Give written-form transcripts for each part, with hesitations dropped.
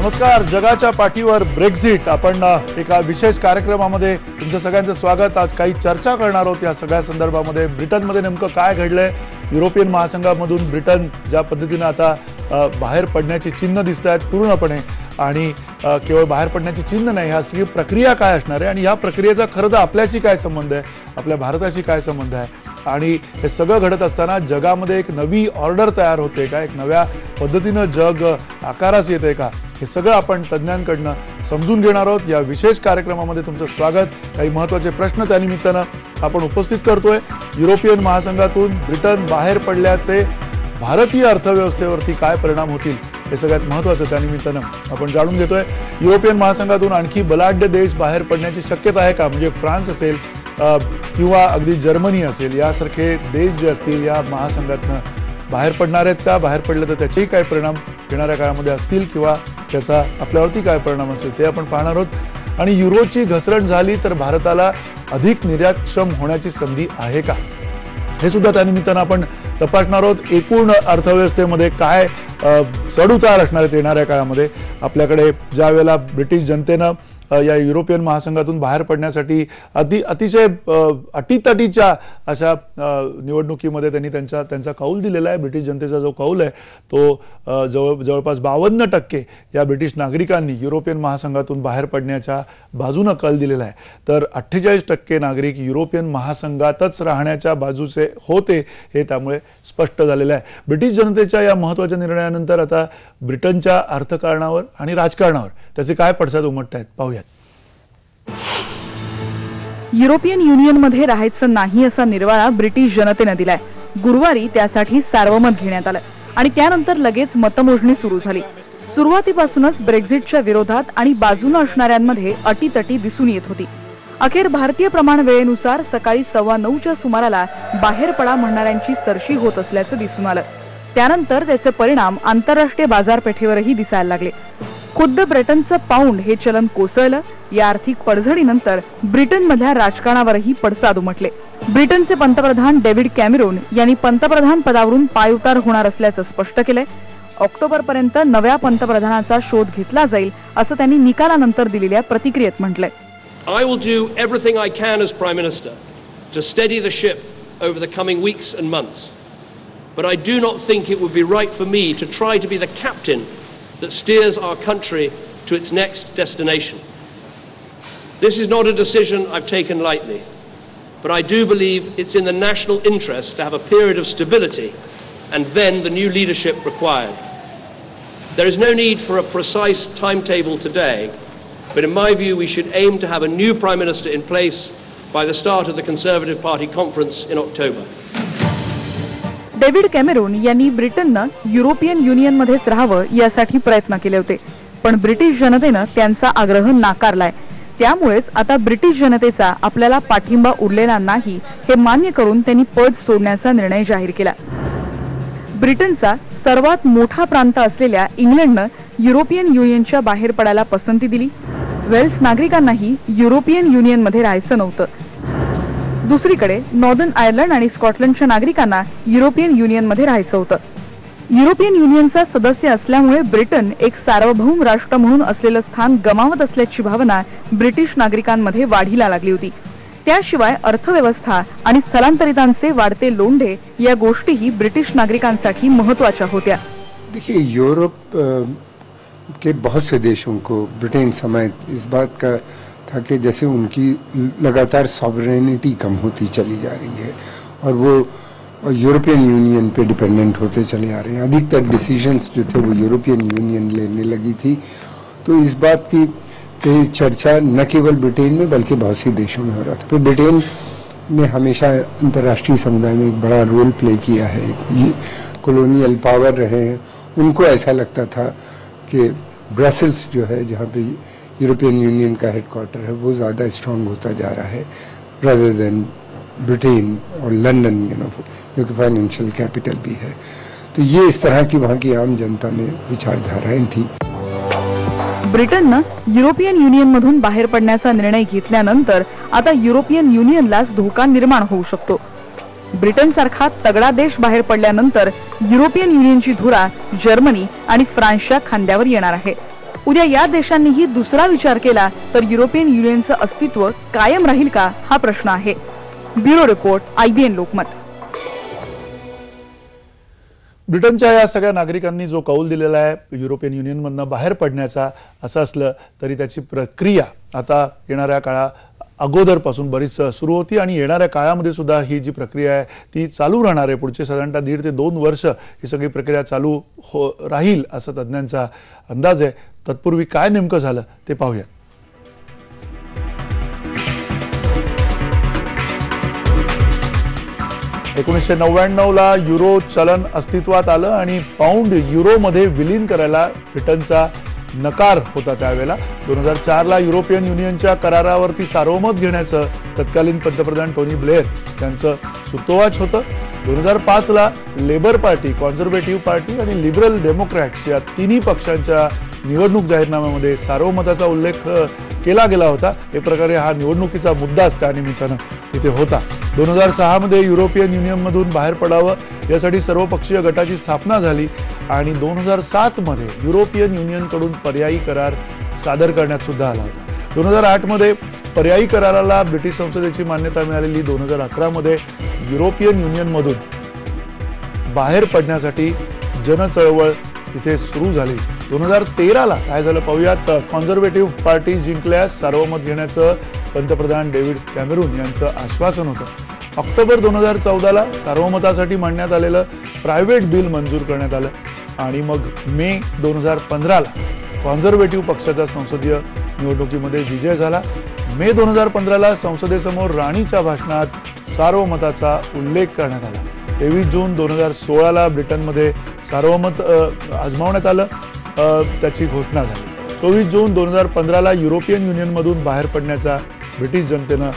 नमस्कार. जगाच्या पाठीवर ब्रेक्झिट. आपण एका विशेष कार्यक्रमामध्ये तुमचं सगळ्यांचं स्वागत. आज काही चर्चा करणार आहोत या सगळ्या संदर्भामध्ये. ब्रिटनमध्ये नेमकं काय घडलंय, युरोपियन महासंघामधून ब्रिटन ज्या पद्धतीने आता बाहेर पडण्याची चिन्ह दिसत आहेत पूर्णपणे, आणि केवळ बाहेर पडण्याची चिन्ह नाही, ह्या सगळी प्रक्रिया काय असणार आहे आणि ह्या प्रक्रियेचा खरं तर आपल्याशी काय संबंध आहे, आपल्या भारताशी काय संबंध आहे, आणि हे सगळं घडत असताना जगामध्ये एक नवी ऑर्डर तयार होते का, एक नव्या पद्धतीनं जग आकारास येते का, हे सगळं आपण तज्ज्ञांकडनं समजून घेणार आहोत. या विशेष कार्यक्रमामध्ये तुमचं स्वागत. काही महत्त्वाचे प्रश्न त्यानिमित्तानं आपण उपस्थित करतोय. युरोपियन महासंघातून ब्रिटन बाहेर पडल्याचे भारतीय अर्थव्यवस्थेवरती काय परिणाम होतील हे सगळ्यात महत्त्वाचं त्यानिमित्तानं आपण जाणून घेतोय. युरोपियन महासंघातून आणखी बलाढ्य देश बाहेर पडण्याची शक्यता आहे का, म्हणजे फ्रान्स असेल किंवा अगदी जर्मनी असेल, यासारखे देश जे असतील या महासंघातनं बाहेर पडणार आहेत का, बाहेर पडले तर त्याचेही काय परिणाम येणाऱ्या काळामध्ये असतील किंवा त्याचा आपल्यावरती काय परिणाम असेल ते आपण पाहणार आहोत. आणि युरोची घसरण झाली तर भारताला अधिक निर्यातक्षम होण्याची संधी आहे का, हे सुद्धा त्यानिमित्तानं आपण तपासणार आहोत. एकूण अर्थव्यवस्थेमध्ये काय चढउतार असणार आहेत येणाऱ्या काळामध्ये. आपल्याकडे ज्या वेळेला ब्रिटिश जनतेनं या युरोपियन महासंघातून बाहेर पडण्यासाठी अतिशय अटीतटीच्या अशा निवडणुकीमध्ये त्यांनी त्यांचा कौल दिलेला आहे. ब्रिटिश जनतेचा जो कौल आहे तो जवळपास 52% या ब्रिटिश नागरिकांनी युरोपियन महासंघातून बाहेर पडण्याच्या बाजूनं कल दिलेला आहे, तर 48% नागरिक युरोपियन महासंघातच राहण्याच्या बाजूचे होते, हे त्यामुळे स्पष्ट झालेलं आहे. ब्रिटिश जनतेच्या या महत्त्वाच्या निर्णयानंतर आता ब्रिटनच्या अर्थकारणावर आणि राजकारणावर त्याचे काय पडसाद उमटत आहेत पाहूया. युरोपियन युनियनमध्ये राहायचं नाही असा निर्वाळा ब्रिटिश जनतेने दिलाय. गुरुवारी त्यासाठी सार्वमत घेण्यात आलं आणि त्यानंतर लगेच मतमोजणी सुरू झाली. सुरुवातीपासूनच ब्रेक्झिटच्या विरोधात आणि बाजूने असणाऱ्यांमध्ये अटीतटी दिसून येत होती. अखेर भारतीय प्रमाण वेळेनुसार सकाळी 9:15च्या सुमाराला बाहेर पडा म्हणणाऱ्यांची सरशी होत असल्याचं दिसून आलं. त्यानंतर त्याचे परिणाम आंतरराष्ट्रीय बाजारपेठेवरही दिसायला लागले. खुद्द ब्रिटनचं पाऊंड हे चलन कोसळलं. या आर्थिक पडझडीनंतर ब्रिटनमधल्या राजकारणावरही पडसाद उमटले. ब्रिटनचे पंतप्रधान डेव्हिड कॅमेरॉन यांनी पंतप्रधान पदावरून पायउतार होणार असल्याचं स्पष्ट केलंय. ऑक्टोबरपर्यंत नव्या पंतप्रधानाचा शोध घेतला जाईल असं त्यांनी निकालानंतर दिलेल्या प्रतिक्रियेत म्हटलंय. I will do everything I can as Prime Minister to steady the ship over the coming weeks and months. But I do not think it would be right for me to try to be the captain that steers our country to its next destination. This is not a decision I've taken lightly, but I do believe it's in the national interest to have a period of stability and then the new leadership required. There is no need for a precise timetable today, but in my view we should aim to have a new Prime Minister in place by the start of the Conservative Party conference in October. David Cameron यांनी ब्रिटननं European युनियनमध्येच राहावं यासाठी प्रयत्न केले होते, पण British जनतेनं त्यांचा आग्रह नाकारलाय. त्यामुळेच आता ब्रिटिश जनतेचा आपल्याला पाठिंबा उरलेला नाही हे मान्य करून त्यांनी पद सोडण्याचा निर्णय जाहीर केला. ब्रिटनचा सर्वात मोठा प्रांत असलेल्या इंग्लंडनं युरोपियन युनियनच्या बाहेर पडायला पसंती दिली. वेल्स नागरिकांनाही युरोपियन युनियनमध्ये राहायचं नव्हतं. दुसरीकडे नॉर्दर्न आयर्लंड आणि स्कॉटलंडच्या नागरिकांना युरोपियन युनियनमध्ये राहायचं होतं. युरोपियन युनियनचा सदस्य असल्यामुळे ब्रिटन एक सार्वभौम राष्ट्र म्हणून असलेलं स्थान गमावत असल्याची भावना ब्रिटिश नागरिकांमध्ये वाढीला लागली होती. त्याशिवाय अर्थव्यवस्था आणि स्थलांतरितांचे वाढते लोंढे या गोष्टीही ब्रिटिश नागरिकांसाठी महत्त्वाच्या होत्या. देखिए, यूरोप के बहुत से देशों को ब्रिटेन समेत इस बात का था कि जैसे उनकी लगातार सॉवरेनिटी कम होती चली जा रही है और वो यूरोपियन यूनियन पे डिपेंडेंट होते चले आ रहे हैं. अधिकतर डिसीजंस जो थे वो यूरोपियन यूनियन लेने लगी थी. तो इस बात की चर्चा न केवल ब्रिटेन में बल्कि बहुत सी देशों में हो रहा था. तो ब्रिटेन ने हमेशा अंतर्राष्ट्रीय समुदाय में एक बड़ा रोल प्ले किया है. ये कॉलोनियल पावर रहे हैं. उनको ऐसा लगता था कि ब्रसेल्स जो है, जहाँ पे यूरोपियन यूनियन का हेडक्वार्टर है, वो ज़्यादा स्ट्रांग होता जा रहा है रादर देन ब्रिटेन और लंदन, जो कि फाइनेंशियल कैपिटल भी है. तो ये इस तरह की वहाँ की आम जनता में विचारधाराएं थी. ब्रिटननं युरोपियन युनियनमधून बाहेर पडण्याचा निर्णय घेतल्यानंतर आता युरोपियन युनियनलाच धोका निर्माण होऊ शकतो. ब्रिटनसारखा तगडा देश बाहेर पडल्यानंतर युरोपियन युनियनची धुरा जर्मनी आणि फ्रान्सच्या खांद्यावर येणार आहे. उद्या या देशांनीही दुसरा विचार केला तर युरोपियन युनियनचं अस्तित्व कायम राहील का हा प्रश्न आहे. Bureau report, IBN Lokmat. ब्रिटनच्या या सगळ्या नागरिकांनी जो कौल दिलेला आहे युरोपियन युनियनमधनं बाहेर पडण्याचा, असं असलं तरी त्याची प्रक्रिया आता येणाऱ्या काळा अगोदरपासून बरीच सुरू होती आणि येणाऱ्या काळामध्ये सुद्धा ही जी प्रक्रिया आहे ती चालू राहणार आहे. पुढचे साधारणतः 1.5 ते 2 वर्ष ही सगळी प्रक्रिया चालू राहील असा तज्ज्ञांचा अंदाज आहे. तत्पूर्वी काय नेमकं झालं ते पाहूया. ला युरो चलन अस्तित्वात आलं आणि पाऊंड युरोमध्ये विलीन करायला ब्रिटनचा नकार होता. त्यावेळेला 2004ला युरोपियन युनियनच्या करारावरती सार्वमत घेण्याचं तत्कालीन पंतप्रधान टोनी ब्लेअर यांचं सूतोवाच होतं. 2005ला लेबर पार्टी, कॉन्झर्वेटिव्ह पार्टी आणि लिबरल डेमोक्रॅट्स या तिन्ही पक्षांच्या निवडणूक जाहीरनाम्यामध्ये सार्वमताचा उल्लेख केला गेला होता. एक प्रकारे हा निवडणुकीचा मुद्दाच त्या निमित्तानं तिथे होता. 2006मध्ये युरोपियन युनियनमधून बाहेर पडावं यासाठी सर्वपक्षीय गटाची स्थापना झाली आणि 2007मध्ये युरोपियन युनियनकडून पर्यायी करार सादर करण्यात सुद्धा आला होता. 2008मध्ये पर्यायी कराराला ब्रिटिश संसदेची मान्यता मिळालेली. 2011मध्ये युरोपियन युनियनमधून बाहेर पडण्यासाठी जनचळवळ तिथे सुरू झाली. 2013ला काय झालं पाहूयात. कॉन्झर्वेटिव्ह पार्टी जिंकल्यास सार्वमत घेण्याचं पंतप्रधान डेव्हिड कॅमेरून यांचं आश्वासन होतं. ऑक्टोबर 2014ला सार्वमतासाठी मांडण्यात आलेलं प्रायव्हेट बिल मंजूर करण्यात आलं आणि मग मे 2015ला कॉन्झर्वेटिव्ह पक्षाचा संसदीय निवडणुकीमध्ये विजय झाला. मे 2015ला संसदेसमोर राणीच्या भाषणात सार्वमताचा उल्लेख करण्यात आला. 23 जून 2016ला ब्रिटनमध्ये सार्वमत आजमावण्यात आलं, त्याची घोषणा झाली. 24 जून 2015ला युरोपियन युनियनमधून बाहेर पडण्याचा ब्रिटिश जनतेनं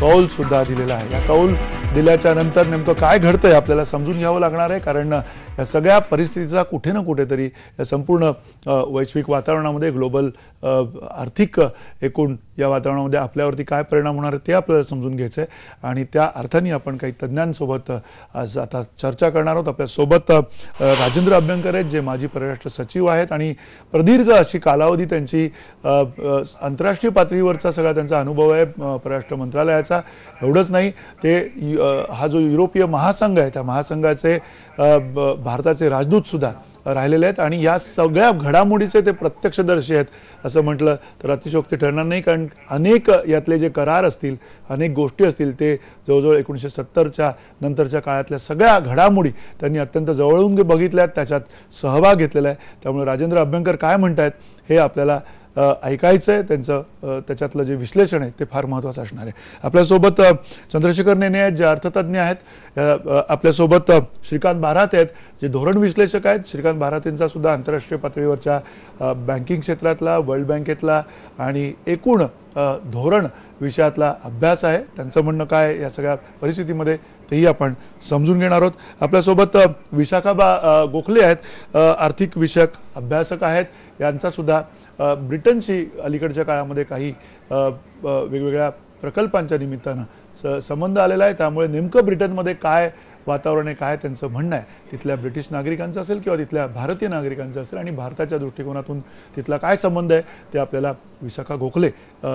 कौल सुद्धा दिलेला आहे. या कौल दिल्याच्या नंतर नेमकं काय घडतंय आपल्याला समजून घ्यावं लागणार आहे, कारण या सगळ्या परिस्थितीचा कुठे ना कुठेतरी या संपूर्ण वैश्विक वातावरणामध्ये, ग्लोबल आर्थिक एकूण या वातावरणामध्ये आपल्यावरती काय परिणाम होणार आहे ते आपल्याला समजून घ्यायचं आहे. आणि त्या अर्थाने आपण काही तज्ज्ञांसोबत आज आता चर्चा करणार आहोत. आपल्यासोबत राजेंद्र अभ्यंकर आहेत, जे माजी परराष्ट्र सचिव आहेत आणि प्रदीर्घ अशी कालावधी त्यांची आंतरराष्ट्रीय पातळीवरचा सगळा त्यांचा अनुभव आहे परराष्ट्र मंत्रालयाचा. एवढंच नाही, ते हा जो युरोपीय महासंघ आहे त्या महासंघाचे भारताचे राजदूत सुद्धा राहिलेले आहेत आणि या सगळ्या घडामोडीचे ते प्रत्यक्षदर्शी आहेत असं म्हटलं तर अतिशयोक्ती ठरणार नाही, कारण अनेक यातले जे करार असतील, अनेक गोष्टी असतील, ते जवळजवळ 1970च्या नंतरच्या काळातल्या सगळ्या घडामोडी त्यांनी अत्यंत जवळून बघितल्यात, त्याच्यात सहभाग घेतलेला आहे. त्यामुळे राजेंद्र अभ्यंकर काय म्हणतायत हे आपल्याला ऐकायचं आहे. त्यांचं त्याच्यातलं जे विश्लेषण आहे ते फार महत्त्वाचं असणार आहे. आपल्यासोबत चंद्रशेखर नेने आहेत, जे अर्थतज्ञ आहेत. आपल्यासोबत श्रीकांत बारात आहेत, जे धोरण विश्लेषक आहेत. श्रीकांत बारातेंचा सुद्धा आंतरराष्ट्रीय पातळीवरच्या बँकिंग क्षेत्रातला, वर्ल्ड बँकेतला आणि एकूण धोरण विषयातला अभ्यास आहे. त्यांचं म्हणणं काय या सगळ्या परिस्थितीमध्ये तेही आपण समजून घेणार आहोत. आपल्यासोबत विशाखा गोखले आहेत, आर्थिक विषयक अभ्यासक आहेत. यांचा सुद्धा ब्रिटनशी अलीकडच्या काळामध्ये काही वेगवेगळ्या प्रकल्पांच्या निमित्तानं संबंध आलेला आहे. त्यामुळे नेमकं ब्रिटनमध्ये काय वातावरण आहे, काय त्यांचं म्हणणं आहे, तिथल्या ब्रिटिश नागरिकांचं असेल किंवा तिथल्या भारतीय नागरिकांचं असेल आणि भारताच्या दृष्टिकोनातून तिथला काय संबंध आहे ते आपल्याला विशाखा गोखले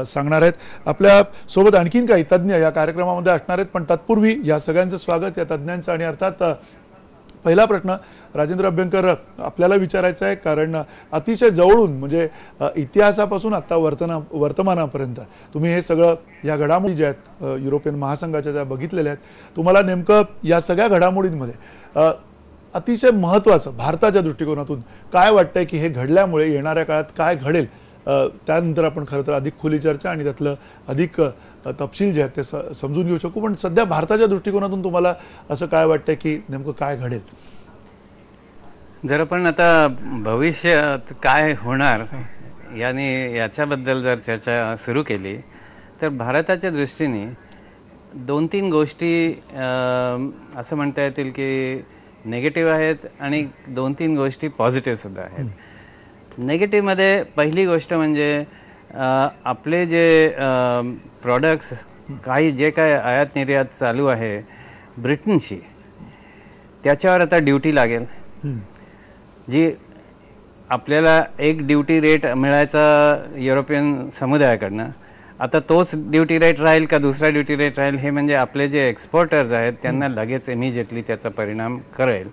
सांगणार आहेत. आपल्यासोबत आणखीन काही तज्ज्ञ या कार्यक्रमामध्ये असणार आहेत, पण तत्पूर्वी या सगळ्यांचं स्वागत या तज्ज्ञांचं. आणि अर्थात पहिला प्रश्न राजेंद्र अभ्यंकर आपल्याला विचारायचा आहे, कारण अतिशय जवळून म्हणजे इतिहासापासून आता वर्तमानापर्यंत तुम्ही हे सगळं या घडामोडी ज्या आहेत युरोपियन महासंघाच्या त्या बघितलेल्या आहेत. तुम्हाला नेमकं या सगळ्या घडामोडींमध्ये अतिशय महत्त्वाचं भारताच्या दृष्टिकोनातून काय वाटतंय की हे घडल्यामुळे येणाऱ्या काळात काय घडेल, त्यानंतर आपण खरं तर अधिक खुली चर्चा आणि त्यातलं अधिक तपशील जे आहेत ते समजून घेऊ शकू. पण सध्या भारताच्या दृष्टिकोनातून तुम्हाला असं काय वाटतंय की नेमकं काय घडेल? जर आपण आता भविष्यात काय होणार याच्याबद्दल जर चर्चा सुरू केली तर भारताच्या दृष्टीने 2-3 गोष्टी असं म्हणता येतील की नेगेटिव्ह आहेत आणि 2-3 गोष्टी पॉझिटिव्ह सुद्धा आहेत. नेगेटिव्हमध्ये पहिली गोष्ट म्हणजे आपले जे प्रॉडक्ट्स काही जे काय आयात निर्यात चालू आहे ब्रिटनशी, त्याच्यावर आता ड्युटी लागेल, जी आपल्याला एक ड्युटी रेट मिळायचा युरोपियन समुदायाकडनं, आता तोच ड्युटी रेट राहील का दुसरा ड्युटी रेट राहील हे म्हणजे आपले जे एक्सपोर्टर्स आहेत त्यांना लगेच इमिजिएटली त्याचा परिणाम करेल.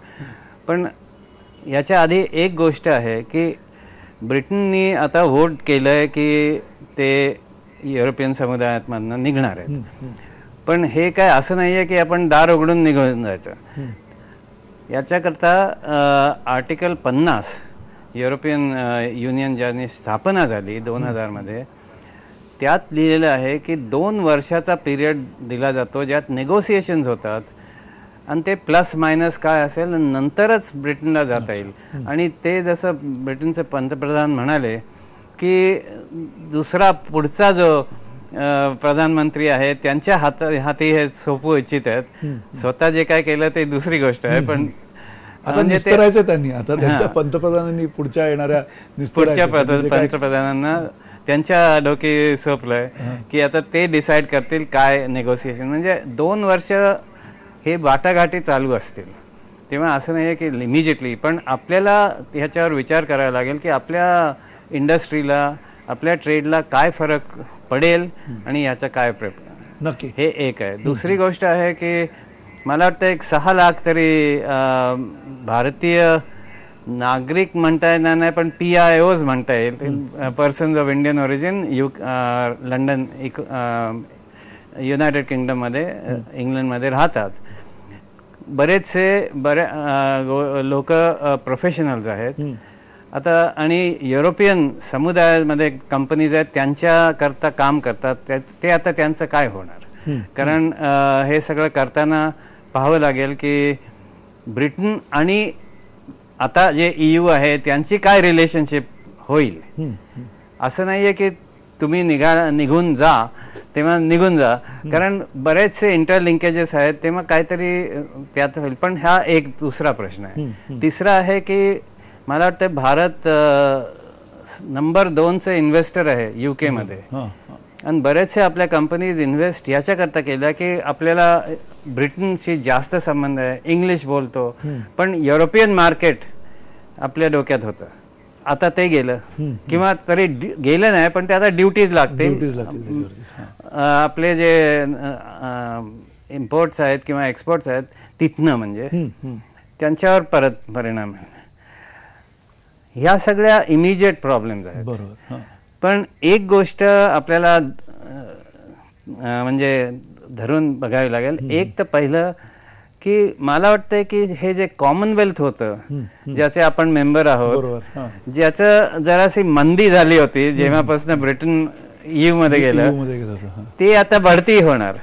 पण याच्या आधी एक गोष्ट आहे की ब्रिटननी आता वोट केलं आहे की ते युरोपियन समुदायामधनं निघणार आहेत. पण हे काय असं नाही आहे की आपण दार उघडून निघून जायचं. याच्याकरता आर्टिकल 50 युरोपियन युनियन ज्याने स्थापना झाली 2000मध्ये, त्यात लिहिलेलं आहे की 2 वर्षाचा पिरियड दिला जातो ज्यात नेगोसिएशन्स होतात आणि ते प्लस मायनस काय असेल नंतरच ब्रिटनला जाता येईल. आणि ते जसं ब्रिटनचे पंतप्रधान म्हणाले की दुसरा पुढचा जो प्रधानमंत्री आहे त्यांच्या हाती हे सोपवू इच्छित आहेत. स्वतः जे काय केलं ते दुसरी गोष्ट आहे, पण आता निस्तरायचं त्यांनी, आता त्यांच्या पंतप्रधानांनी पुढच्या येणाऱ्या पंतप्रधानांना त्यांच्या डोकी सोपलंय की आता ते डिसाईड करतील काय नेगोसिएशन. म्हणजे 2 वर्ष हे वाटाघाटी चालू असतील. तेव्हा असं नाही आहे की इमिजिएटली, पण आपल्याला ह्याच्यावर विचार करावा लागेल की आपल्या इंडस्ट्रीला आपल्या ट्रेडला काय फरक पडेल आणि याचा काय नक्की. हे एक आहे. दुसरी गोष्ट आहे की मला वाटतं एक 6 लाख तरी भारतीय नागरिक म्हणता येणार नाही पण PIOs म्हणता येईल, persons of Indian origin, London United किंगडममध्ये इंग्लंडमध्ये राहतात. बरेचसे लोक प्रोफेशनल्स आहेत आता आणि युरोपियन समुदायामध्ये कंपनीज आहेत त्यांच्याकरता काम करतात. ते आता त्यांचं काय होणार, कारण हे सगळं करताना पाहावं लागेल की ब्रिटन आणि आता जे EU आहे त्यांची काय रिलेशनशिप होईल. असं नाही आहे की तुम्ही निघून जा तेव्हा निघून जा, कारण बरेचसे इंटरलिंकेजेस आहेत तेव्हा काहीतरी त्यात होईल. पण हा एक दुसरा प्रश्न आहे. तिसरा आहे की मला वाटतं भारत नंबर 2चे इन्व्हेस्टर आहे UK मध्ये आणि बरेचसे आपल्या कंपनीज इन्व्हेस्ट याच्याकरता केल्या की आपल्याला ब्रिटनशी जास्त संबंध आहे, इंग्लिश बोलतो, पण युरोपियन मार्केट आपल्या डोक्यात होतं. आता ते गेलं किंवा तरी गेलं नाही पण ते आता ड्युटीज लागतील. आपले जे इम्पोर्ट्स आहेत किंवा एक्सपोर्ट्स आहेत तिथनं म्हणजे त्यांच्यावर परत परिणाम आहे. ह्या सगळ्या इमिजिएट प्रॉब्लेम्स आहेत. पण एक गोष्ट आपल्याला म्हणजे धरून बघावी लागेल. एक तर पहिलं की मला वाटतंय की हे जे कॉमनवेल्थ होतं ज्याचे आपण मेंबर आहोत, ज्याचं जराशी मंदी झाली होती जेव्हापासून ब्रिटन EU मध्ये गेलं, ते आता बढती होणार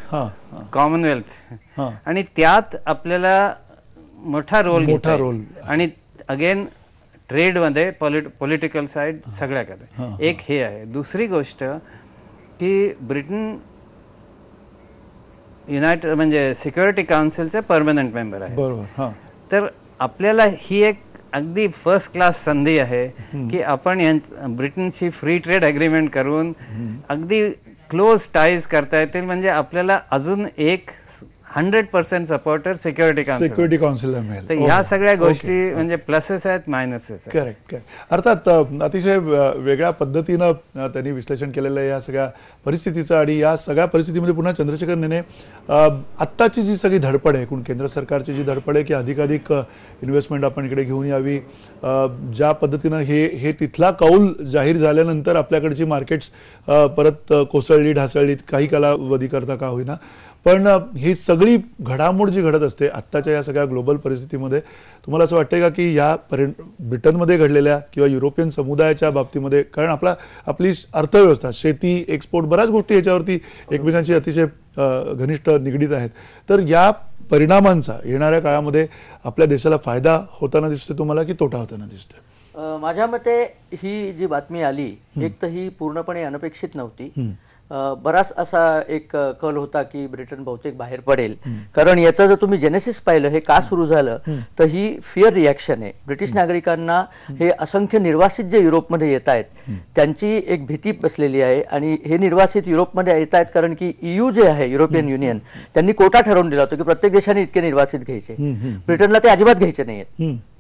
कॉमनवेल्थ आणि त्यात आपल्याला मोठा रोल आणि अगेन ट्रेडमध्ये पॉलिटिकल साईड सगळ्याकडे एक हे आहे. दुसरी गोष्ट की ब्रिटन युनायटेड म्हणजे सिक्युरिटी काउन्सिलचे परमनंट मेंबर आहे. तर आपल्याला ही एक अगदी फर्स्ट क्लास संधी आहे की आपण ब्रिटनशी फ्री ट्रेड अग्रीमेंट करून अगदी क्लोज टाईज करता येतील. म्हणजे आपल्याला अजून एक 100% सपोर्टर सिक्युरिटी काउन्सिलला मिळेल. तर ह्या सगळ्या गोष्टी म्हणजे प्लसेस आहेत मायनसेस आहेत. करेक्ट. अर्थात अतिशय वेगळ्या पद्धतीनं त्यांनी विश्लेषण केलेलं आहे या सगळ्या परिस्थितीचं. आणि या सगळ्या परिस्थितीमध्ये पुन्हा चंद्रशेखर नेने आत्ताची जी सगळी धडपड आहे, एकूण केंद्र सरकारची जी धडपड आहे की अधिकाधिक इन्व्हेस्टमेंट आपण इकडे घेऊन यावी, ज्या पद्धतीनं हे तिथला कौल जाहीर झाल्यानंतर आपल्याकडची मार्केट्स परत कोसळली ढासळलीत काही कालावधी करता का होईना, पण ही सगळी घडामोड जी घडत असते आत्ताच्या या सगळ्या ग्लोबल परिस्थितीमध्ये तुम्हाला असं वाटतंय का की या ब्रिटनमध्ये घडलेल्या किंवा युरोपियन समुदायाच्या बाबतीमध्ये, कारण आपली अर्थव्यवस्था, शेती, एक्सपोर्ट, बऱ्याच गोष्टी याच्यावरती एकमेकांशी अतिशय घनिष्ठ निगडीत आहेत, तर या परिणामांचा येणाऱ्या काळामध्ये आपल्या देशाला फायदा होताना दिसतोय तुम्हाला की तोटा होताना दिसतोय? माझ्या मते ही जी बातमी आली एक तर ही पूर्णपणे अनपेक्षित नव्हती. बराच असा एक कल होता की ब्रिटन बहुतेक बाहेर पडेल, कारण याचं जर तुम्ही जेनेसिस पाहिलं हे का सुरू झालं तर ही फिअर रिॲक्शन आहे. ब्रिटिश नागरिकांना हे असंख्य निर्वासित जे युरोपमध्ये येत आहेत त्यांची एक भीती बसलेली आहे आणि हे निर्वासित युरोपमध्ये येत आहेत कारण की EU जे आहे युरोपियन युनियन त्यांनी कोटा ठरवून दिला होता की प्रत्येक देशाने इतके निर्वासित घ्यायचे, ब्रिटनला ते अजिबात घ्यायचे नाहीत.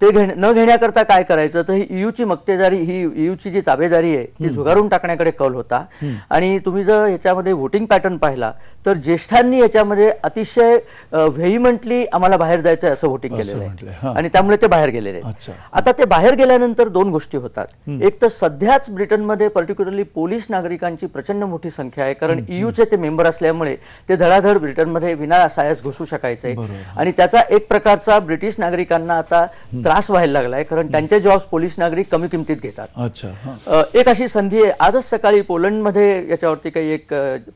ते न घेण्याकरता काय करायचं, तर ही ईयूची मक्तेदारी, ही ईयूची जी ताबेदारी आहे ती झुगारून टाकण्याकडे कल होता. आणि तुम्ही जर ह्याच्यामध्ये व्होटिंग पॅटर्न पाहिला तर ज्येष्ठांनी याच्यामध्ये अतिशय व्हेहिमेंटली आम्हाला बाहेर जायचं असं व्होटिंग केलेलं आहे आणि त्यामुळे ते बाहेर गेलेले आहेत. आता ते बाहेर गेल्यानंतर दोन गोष्टी होतात. एक तर सध्याच ब्रिटनमध्ये पर्टिक्युलरली पोलिश नागरिकांची प्रचंड मोठी संख्या आहे, कारण ईयूचे ते मेंबर असल्यामुळे ते धडाधड ब्रिटनमध्ये विना सायास घुसू शकायचे आणि त्याचा एक प्रकारचा ब्रिटिश नागरिकांना आता त्रास व्हायला लागलाय, कारण त्यांचे जॉब्स पोलिश नागरिक कमी किमतीत घेतात. एक अशी संधी आहे. आजच सकाळी पोलंडमध्ये याच्यावरती काही एक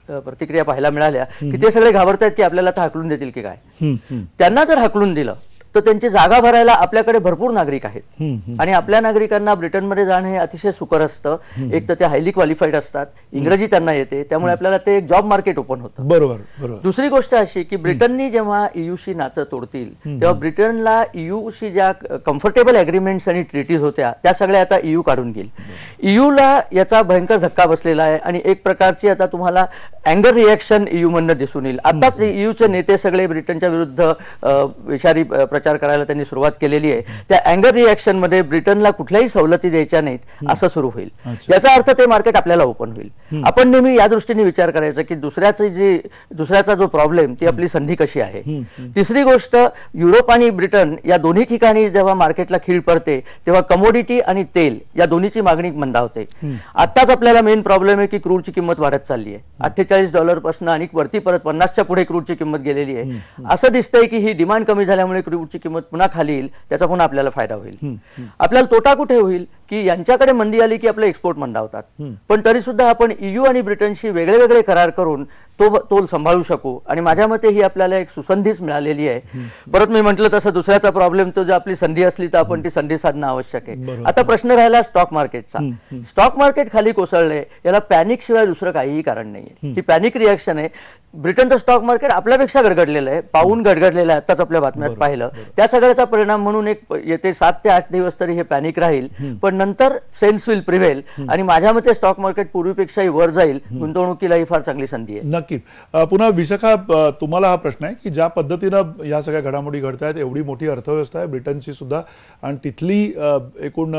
प्रतिक्रिया पाहायला मिळाल्या की ते सगळे घाबरतायत की आपल्याला आता हाकलून देतील की काय. त्यांना जर हाकलून दिलं तर त्यांची जागा भरायला आपल्याकडे भरपूर नागरिक आहेत आणि आपल्या नागरिकांना ब्रिटनमध्ये जाणं हे अतिशय सुकर असतं. एक तर ते हायली क्वालिफाईड असतात, इंग्रजी त्यांना येते, त्यामुळे आपल्याला ते एक जॉब मार्केट ओपन होतं. बरोबर. दुसरी गोष्ट अशी की ब्रिटननी जेव्हा ईयूशी नातं तोडतील तेव्हा ब्रिटनला ईयूशी ज्या कम्फर्टेबल अग्रीमेंट्स आणि ट्रिटीज होत्या त्या सगळ्या आता ईयू काढून घेईल. ईयूला याचा भयंकर धक्का बसलेला आहे आणि एक प्रकारची आता तुम्हाला अँगर रिॲक्शन ईयू मधनं दिसून येईल. आताच ईयूचे नेते सगळे ब्रिटनच्या विरुद्ध विषारी प्रचार करायला त्यांनी सुरुवात केलेली आहे. त्या अँगर रिॲक्शन मध्ये ब्रिटनला कुठल्याही सवलती द्यायच्या नाहीत असं सुरू होईल. याचा अर्थ ते मार्केट आपल्याला ओपन होईल. आपण नेहमी या दृष्टीने विचार करायचा की दुसऱ्याचा जो प्रॉब्लेम ती आपली संधी कशी आहे. तिसरी गोष्ट, युरोप आणि ब्रिटन या दोन्ही ठिकाणी जेव्हा मार्केटला खीळ पडते तेव्हा कमोडिटी आणि तेल या दोन्हीची मागणी मंदावते. आताच आपल्याला मेन प्रॉब्लेम आहे की क्रूडची किंमत वाढत चालली आहे. $48 पासून आणि वरती परत 50च्या पुढे क्रूडची किंमत गेलेली आहे. असं दिसतंय की ही डिमांड कमी झाल्यामुळे क्रूडची किंमत पुन्हा खाली येईल, त्याचा पुन्हा आपल्याला फायदा होईल. आपल्याला तोटा कुठे होईल की यांच्याकडे मंदी आली की आपले एक्सपोर्ट मंदावतात, पण तरी सुद्धा आपण ईयू आणि ब्रिटनशी वेगळे वेगळे करार करून तोल सांभाळू शकू आणि माझ्या मते ही आपल्याला एक सुसंधीच मिळालेली आहे. परत मी म्हटलं तसं दुसऱ्याचा प्रॉब्लेम तो जर आपली संधी असली तर आपण ती संधी साधणं आवश्यक आहे. आता प्रश्न राहिला स्टॉक मार्केटचा. स्टॉक मार्केट खाली कोसळले याला पॅनिक शिवाय दुसरं काहीही कारण नाहीये. ही पॅनिक रिॲक्शन आहे. ब्रिटनचं स्टॉक मार्केट आपल्यापेक्षा गडगडलेलं आहे, पाऊन गडगडलेलं आहे. आताच आपल्या बातम्यात पाहिलं. त्या सगळ्याचा परिणाम म्हणून एक येते 7 ते 8 दिवस तरी हे पॅनिक राहील, पण नंतर सेन्स विल प्रिव्हेल आणि माझ्या मते स्टॉक मार्केट पूर्वीपेक्षाही वर जाईल. गुंतवणुकीला ही फार चांगली संधी आहे. नक्की. पुन्हा विशाखा, तुम्हाला हा प्रश्न आहे की ज्या पद्धतीनं या सगळ्या घडामोडी घडत आहेत, एवढी मोठी अर्थव्यवस्था आहे ब्रिटनची सुद्धा आणि तिथली एकूण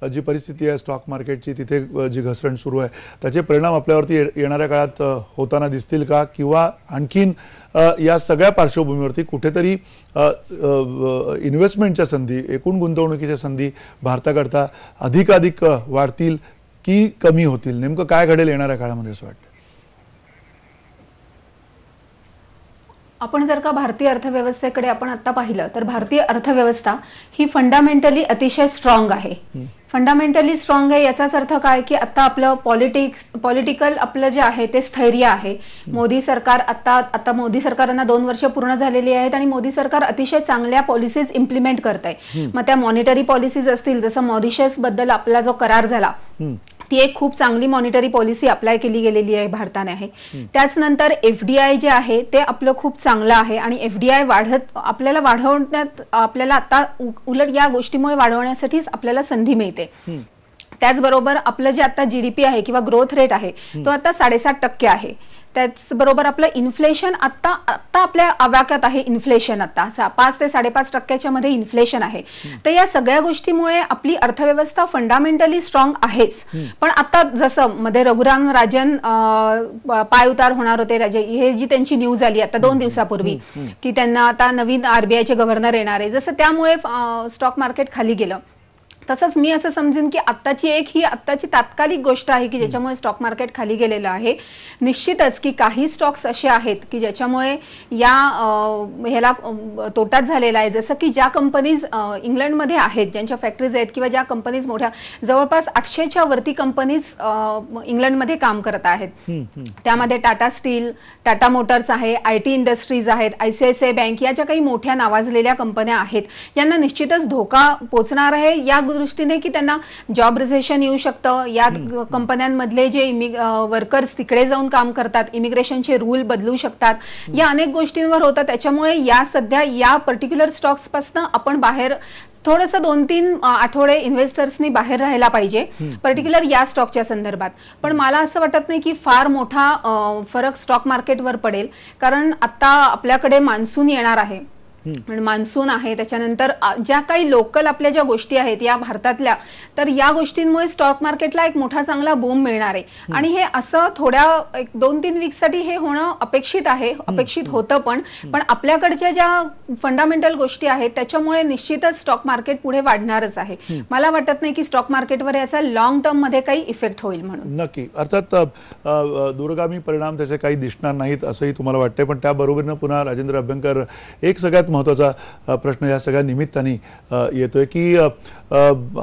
जी परिस्थिती आहे स्टॉक मार्केटची, तिथे जी घसरण सुरू आहे, त्याचे परिणाम आपल्यावरती येणाऱ्या काळात होताना दिसतील का, किंवा आणखीन या सगळ्या पार्श्वभूमीवरती कुठेतरी इन्व्हेस्टमेंटच्या संधी, एकूण गुंतवणुकीच्या संधी भारताकरता अधिकाधिक वाढतील की कमी होतील? नेमकं काय घडेल येणाऱ्या काळामध्ये असं वाटतं? आपण जर का भारतीय अर्थव्यवस्थेकडे आपण आता पाहिलं तर भारतीय अर्थव्यवस्था ही फंडामेंटली अतिशय स्ट्रॉंग आहे. फंडामेंटली स्ट्रॉंग आहे याचाच अर्थ काय की आता आपलं पॉलिटिकल आपलं जे आहे ते स्थैर्य आहे. मोदी सरकार आता मोदी सरकारांना 2 वर्ष पूर्ण झालेली आहेत आणि मोदी सरकार अतिशय चांगल्या पॉलिसीज इम्प्लिमेंट करत आहे. मग त्या मॉनिटरी पॉलिसीज असतील, जसं मॉरिशस बद्दल आपला जो करार झाला ती एक खूप चांगली मॉनिटरी पॉलिसी अप्लाय केली गेलेली आहे भारताने आहे. त्याच नंतर FDI जे आहे ते आपलं खूप चांगलं आहे आणि FDI वाढवण्यात आपल्याला आता उलट या गोष्टीमुळे वाढवण्यासाठीच आपल्याला संधी मिळते. त्याचबरोबर आपलं जे आता GDP आहे किंवा ग्रोथ रेट आहे तो आता 7.5% आहे. त्याचबरोबर आपलं इन्फ्लेशन आता आपल्या आवाक्यात आहे. इन्फ्लेशन आता 5 ते 5.5% मध्ये इन्फ्लेशन आहे. तर या सगळ्या गोष्टीमुळे आपली अर्थव्यवस्था फंडामेंटली स्ट्रॉंग आहेच. पण आता जसं मध्ये रघुराम राजन पायउतार होणार होते, हे जी त्यांची न्यूज आली आता 2 दिवसापूर्वी की त्यांना आता नवीन RBIचे गव्हर्नर येणार आहे, जसं त्यामुळे स्टॉक मार्केट खाली गेलं. तसंच मी असं समजेन की आत्ताची तात्कालिक गोष्ट आहे की ज्याच्यामुळे स्टॉक मार्केट खाली गेलेलं आहे. निश्चितच की काही स्टॉक्स असे आहेत की ज्याच्यामुळे ह्याला तोटाच झालेला आहे. जसं की ज्या कंपनीज इंग्लंडमध्ये आहेत, ज्यांच्या फॅक्टरीज आहेत किंवा ज्या कंपनीज मोठ्या, जवळपास 800च्या वरती कंपनीज इंग्लंडमध्ये काम करत आहेत. त्यामध्ये टाटा स्टील, टाटा मोटर्स आहे, IT इंडस्ट्रीज आहेत, ICICI बँक, या ज्या काही मोठ्या नावाजलेल्या कंपन्या आहेत यांना निश्चितच धोका पोचणार आहे या दृष्टीने की त्यांना जॉब रिसेशन येऊ शकतं. या कंपन्यांमधले जे वर्कर्स तिकडे जाऊन काम करतात, इमिग्रेशनचे रूल बदलू शकतात, या अनेक गोष्टींवर होतं. त्याच्यामुळे सध्या या पर्टिक्युलर स्टॉक्स पासून आपण बाहेर थोडंसं 2-3 आठवडे इन्व्हेस्टर्सनी बाहेर राहायला पाहिजे, पर्टिक्युलर या स्टॉकच्या संदर्भात. पण मला असं वाटत नाही की फार मोठा फरक स्टॉक मार्केटवर पडेल, कारण आता आपल्याकडे मान्सून येणार आहे मान्सून आहे, त्याच्यानंतर ज्या काही लोकल आपल्या ज्या गोष्टी आहेत या भारतातल्या, तर या गोष्टींमुळे स्टॉक मार्केटला एक मोठा चांगला बूम मिळणार आहे. आणि हे असं थोड्या 2-3 वीकसाठी हे होणं अपेक्षित आहे, अपेक्षित होतं. पण आपल्याकडच्या ज्या फंडामेंटल गोष्टी आहेत त्याच्यामुळे निश्चितच स्टॉक मार्केट पुढे वाढणारच आहे. मला वाटत नाही की स्टॉक मार्केटवर याचा लॉंग टर्म मध्ये काही इफेक्ट होईल म्हणून. नक्की, अर्थात दूरगामी परिणाम त्याचे काही दिसणार नाहीत असंही तुम्हाला वाटतंय. पण त्याबरोबरीनं पुन्हा राजेंद्र अभ्यंकर, एक सगळ्यात महत्त्वाचा प्रश्न या सगळ्या निमित्ताने येतोय की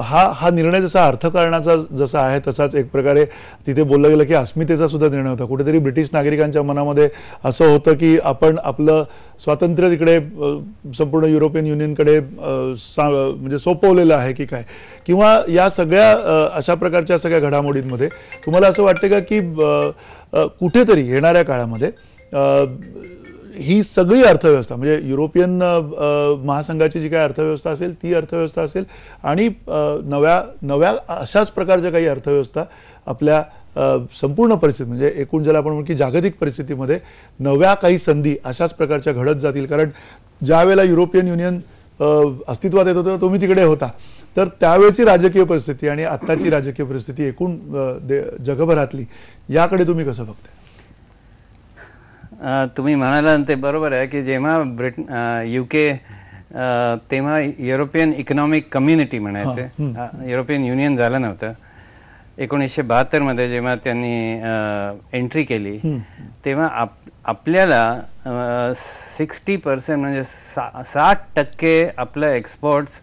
हा निर्णय जसा अर्थकारणाचा जसा आहे तसाच एक प्रकारे तिथे बोललं गेलं की अस्मितेचा सुद्धा निर्णय होता. कुठेतरी ब्रिटिश नागरिकांच्या मनामध्ये असं होतं की आपण आपलं स्वातंत्र्य तिकडे संपूर्ण युरोपियन युनियनकडे म्हणजे सोपवलेलं आहे की काय, किंवा या सगळ्या अशा प्रकारच्या सगळ्या घडामोडींमध्ये तुम्हाला असं वाटतं का की कुठेतरी येणाऱ्या काळामध्ये ही सगळी अर्थव्यवस्था म्हणजे युरोपियन महासंघाची जी काही अर्थव्यवस्था असेल ती अर्थव्यवस्था असेल आणि नव्या अशाच प्रकारच्या काही अर्थव्यवस्था आपल्या संपूर्ण परिस्थिती म्हणजे एकूण ज्याला आपण म्हणू की जागतिक परिस्थितीमध्ये नव्या काही संधी अशाच प्रकारच्या घडत जातील. कारण ज्या वेळेला युरोपियन युनियन अस्तित्वात येत होतं तुम्ही तिकडे होता, तर त्यावेळची राजकीय परिस्थिती आणि आत्ताची राजकीय परिस्थिती एकूण जगभरातली याकडे तुम्ही कसं बघताय? तुम्ही म्हणाला ते बरोबर आहे की जेव्हा UK तेव्हा युरोपियन इकॉनॉमिक कम्युनिटी म्हणायचे, युरोपियन युनियन झालं नव्हतं. 1972 मध्ये जेव्हा त्यांनी एंट्री केली तेव्हा आपल्याला 60% म्हणजे 60% आपलं एक्सपोर्ट्स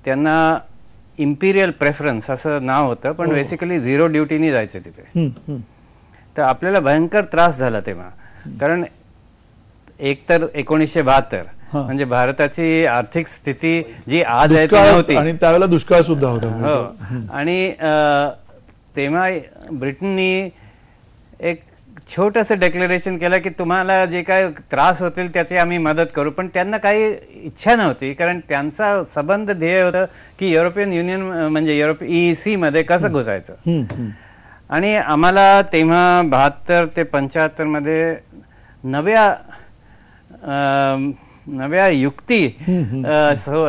त्यांना इम्पिरियल प्रेफरन्स असं नाव होतं, पण बेसिकली 0 ड्युटीनी जायचे तिथे. तर आपल्याला भयंकर त्रास झाला तेव्हा. कारण एक तर 1972 म्हणजे भारताची आर्थिक स्थिती जी आज आहे ती नव्हती आणि त्यावेळेला दुष्काळ सुद्धा होता. आणि तेव्हा ब्रिटननी एक छोटंसं डिक्लेरेशन केलं की तुम्हाला जे काय त्रास होतील त्याची आम्ही मदत करू. पण त्यांना काही इच्छा नव्हती, कारण त्यांचा संबंध ध्येय होतं की युरोपियन युनियन म्हणजे EEC मध्ये कसं घुसायचं. आणि आम्हाला तेव्हा 72 ते 75 मध्ये नव्या युक्ती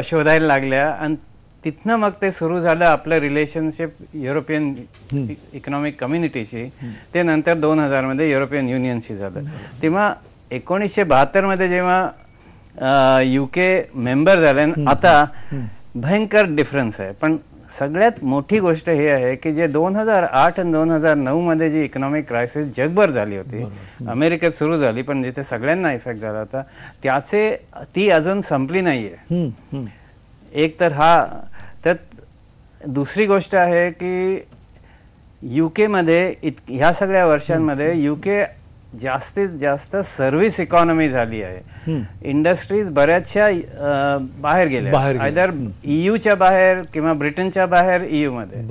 शोधायला लागल्या आणि तिथनं मग ते सुरू झालं आपलं रिलेशनशिप युरोपियन इकॉनॉमिक कम्युनिटीशी. ते नंतर 2000 मध्ये युरोपियन युनियनशी झालं. तेव्हा 1972 मध्ये जेव्हा UK मेंबर झाले आता भयंकर डिफरन्स आहे. पण सगळ्यात मोठी गोष्ट हे आहे की जे 2008 आणि 2009 मध्ये जी इकॉनॉमिक क्रायसिस जगभर झाली होती, अमेरिकेत सुरू झाली पण जिथे सगळ्यांना इफेक्ट झाला होता, ती अजून संपली नाहीये. एक तर तर दुसरी गोष्ट आहे की UK मध्ये ह्या सगळ्या वर्षांमध्ये UK जास्तीत जास्त सर्व्हिस इकॉनॉमी झाली आहे. इंडस्ट्रीज बऱ्याचशा बाहेर गेल्या, आयदर EUच्या बाहेर किंवा ब्रिटनच्या बाहेर EU मध्ये.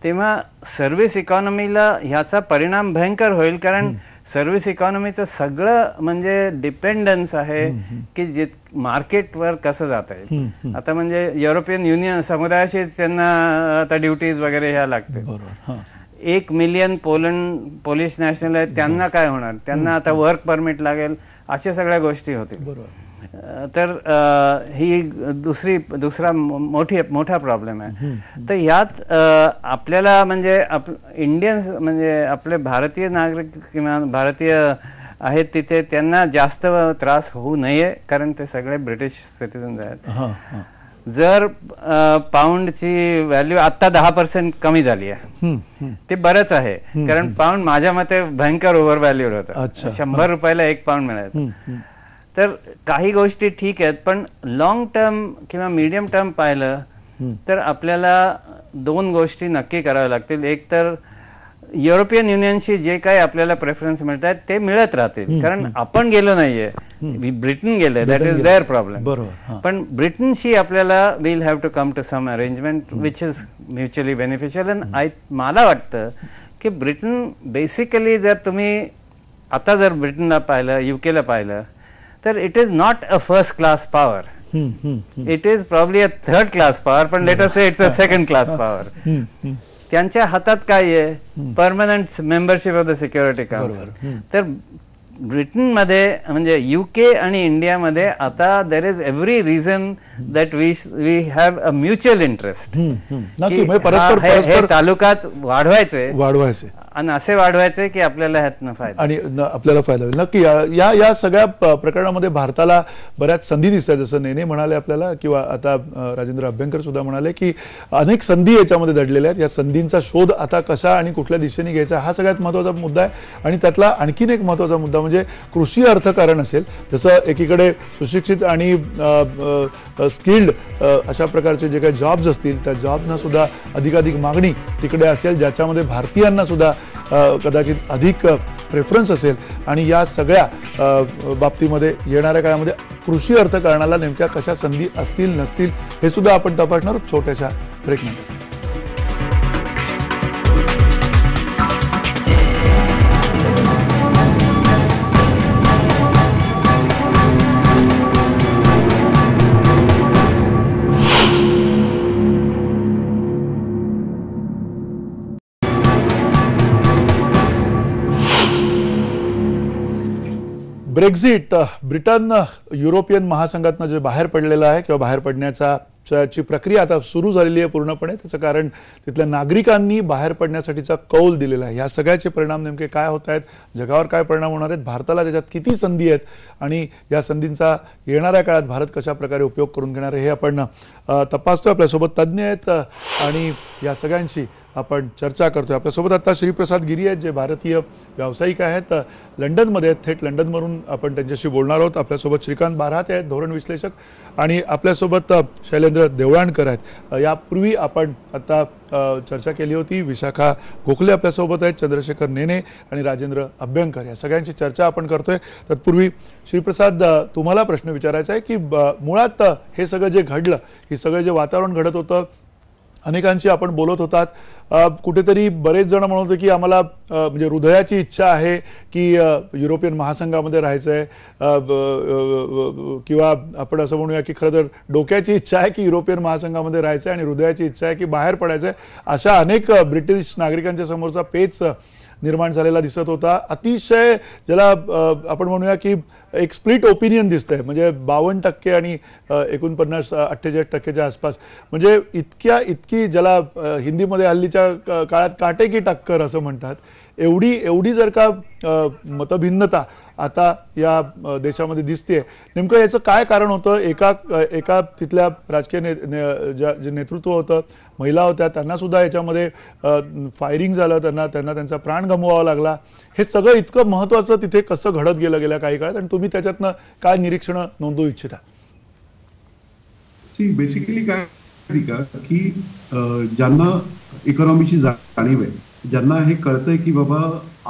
तेव्हा सर्व्हिस इकॉनॉमीला ह्याचा परिणाम भयंकर होईल, कारण सर्व्हिस इकॉनॉमीचं सगळं म्हणजे डिपेंडन्स आहे की जे मार्केटवर कसं जात आहे. आता म्हणजे युरोपियन युनियन समुदायाशी त्यांना आता ड्युटीज वगैरे ह्या लागते. 1 मिलियन पोलिश नॅशनल आहेत, त्यांना काय होणार, त्यांना आता वर्क परमिट लागेल, अशा सगळ्या गोष्टी होतील. तर ही दुसरा मोठा प्रॉब्लेम आहे. तर यात आपल्याला म्हणजे इंडियन्स म्हणजे आपले भारतीय नागरिक किंवा भारतीय आहेत तिथे त्यांना जास्त त्रास होऊ नये, कारण ते सगळे ब्रिटिश सिटिझन्स आहेत. जर पाऊंडची व्हॅल्यू आता 10% कमी झाली आहे, ते बरंच आहे. कारण पाऊंड माझ्या मते भयंकर ओव्हर व्हॅल्यूड होतं. 100 रुपयाला 1 पाऊंड मिळायचं. तर काही गोष्टी ठीक आहेत, पण लॉंग टर्म किंवा मीडियम टर्म पाहिलं तर आपल्याला 2 गोष्टी नक्की कराव्या लागतील. एक तर युरोपियन युनियनशी जे काही आपल्याला प्रेफरन्स मिळत आहेत ते मिळत राहतील, कारण आपण गेलो नाहीये, ब्रिटन गेले, दॅट इज देअर प्रॉब्लेम. पण ब्रिटनशी आपल्याला will have to come to some arrangement which is mutually beneficial. And मला वाटतं की ब्रिटन बेसिकली जर तुम्ही आता जर ब्रिटनला पाहिलं, UKला पाहिलं, तर it is not a first class power, it is probably a third class power, पण let us say it's a second class power. त्यांच्या हातात काय आहे, permanent membership of the security council. तर ब्रिटनमध्ये म्हणजे UK आणि इंडियामध्ये आता there is every reason that we have a mutual interest. नक्की, म्हणजे परस्पर तालुक्यात वाढवायचे आणि असे वाढवायचे की आपल्याला ह्यातनं फायदा आणि आपल्याला फायदा होईल. नक्की या सगळ्या प्रकरणामध्ये भारताला बऱ्याच संधी दिसतात, जसं नेने म्हणाले आपल्याला, किंवा आता राजेंद्र अभ्यंकर सुद्धा म्हणाले की अनेक संधी याच्यामध्ये दडलेल्या आहेत. या संधींचा शोध आता कशा आणि कुठल्या दिशेने घ्यायचा हा सगळ्यात महत्त्वाचा मुद्दा आहे. आणि त्यातला आणखीन एक महत्त्वाचा मुद्दा म्हणजे कृषी अर्थकारण असेल. जसं एकीकडे सुशिक्षित आणि स्किल्ड अशा प्रकारचे जे काही जॉब्स असतील त्या जॉबना सुद्धा अधिकाधिक मागणी तिकडे असेल, ज्याच्यामध्ये भारतीयांना सुद्धा कदाचित अधिक प्रेफरन्स असेल. आणि या सगळ्या बाबतीमध्ये येणाऱ्या काळामध्ये कृषी अर्थकारणाला नेमक्या कशा संधी असतील नसतील हे सुद्धा आपण तपासणार आहोत छोट्याशा ब्रेकनंतर. ब्रेक्झिट, ब्रिटन युरोपियन महासंघातनं जे बाहेर पडलेलं आहे किंवा बाहेर पडण्याची प्रक्रिया आता सुरू झालेली आहे पूर्णपणे. त्याचं कारण तिथल्या नागरिकांनी बाहेर पडण्यासाठीचा कौल दिलेला आहे. या सगळ्याचे परिणाम नेमके काय होत आहेत, जगावर काय परिणाम होणार आहेत, भारताला त्याच्यात किती संधी आहेत आणि या संधींचा येणाऱ्या काळात भारत कशा प्रकारे उपयोग करून घेणार आहे हे आपण तपासतोय. आपल्यासोबत तज्ज्ञ आहेत आणि या सगळ्यांशी आपण चर्चा करतोय. आपल्यासोबत आता श्रीप्रसाद गिरी आहेत, जे भारतीय व्यावसायिक आहेत, लंडनमध्ये आहेत. थेट लंडनवरून आपण त्यांच्याशी बोलणार आहोत. आपल्यासोबत श्रीकांत बारहाते आहेत, धोरण विश्लेषक, आणि आपल्यासोबत शैलेंद्र देवळाणकर आहेत. यापूर्वी आपण आता चर्चा केली होती. विशाखा गोखले आपल्यासोबत आहेत, चंद्रशेखर नेने आणि राजेंद्र अभ्यंकर. या सगळ्यांची चर्चा आपण करतोय. तत्पूर्वी श्रीप्रसाद, तुम्हाला प्रश्न विचारायचा आहे की मुळात हे सगळं जे घडलं, हे सगळं जे वातावरण घडत होतं, अनेकांशी आपण बोलत होतात, कुठेतरी बरेच जण म्हणत होते की आम्हाला म्हणजे हृदयाची इच्छा आहे की युरोपियन महासंघामध्ये राहायचं आहे, किंवा आपण असं म्हणूया की खरं तर डोक्याची इच्छा आहे की युरोपियन महासंघामध्ये राहायचं आहे आणि हृदयाची इच्छा आहे की बाहेर पडायचं आहे. अशा अनेक ब्रिटिश नागरिकांच्या समोरचा पेच निर्माण झालेला दिसत होता. अतिशय ज्याला आपण म्हणूया की एक स्प्लिट ओपिनियन दिसतंय, म्हणजे 52% आणि 49-48% आसपास, म्हणजे इतकी ज्याला हिंदीमध्ये हल्लीच्या काळात काटे की टक्कर असं म्हणतात, एवढी जर का मतभिन्नता आता या देशामध्ये दिसते. नेमकं याचं काय कारण होतं? एका तिथल्या राजकीय जे नेतृत्व होतं, महिला होत्या, त्यांना सुद्धा याच्यामध्ये फायरिंग झालं, त्यांना त्यांचा प्राण गमवावा लागला. हे सगळं इतकं महत्त्वाचं तिथे कसं घडत गेलं गेल्या काही काळात, आणि तुम्ही त्याच्यातनं काय निरीक्षणं नोंदवू इच्छिता? बेसिकली काय की ज्यांना इकॉनॉमीची जाणीव आहे, ज्यांना हे कळतंय की बाबा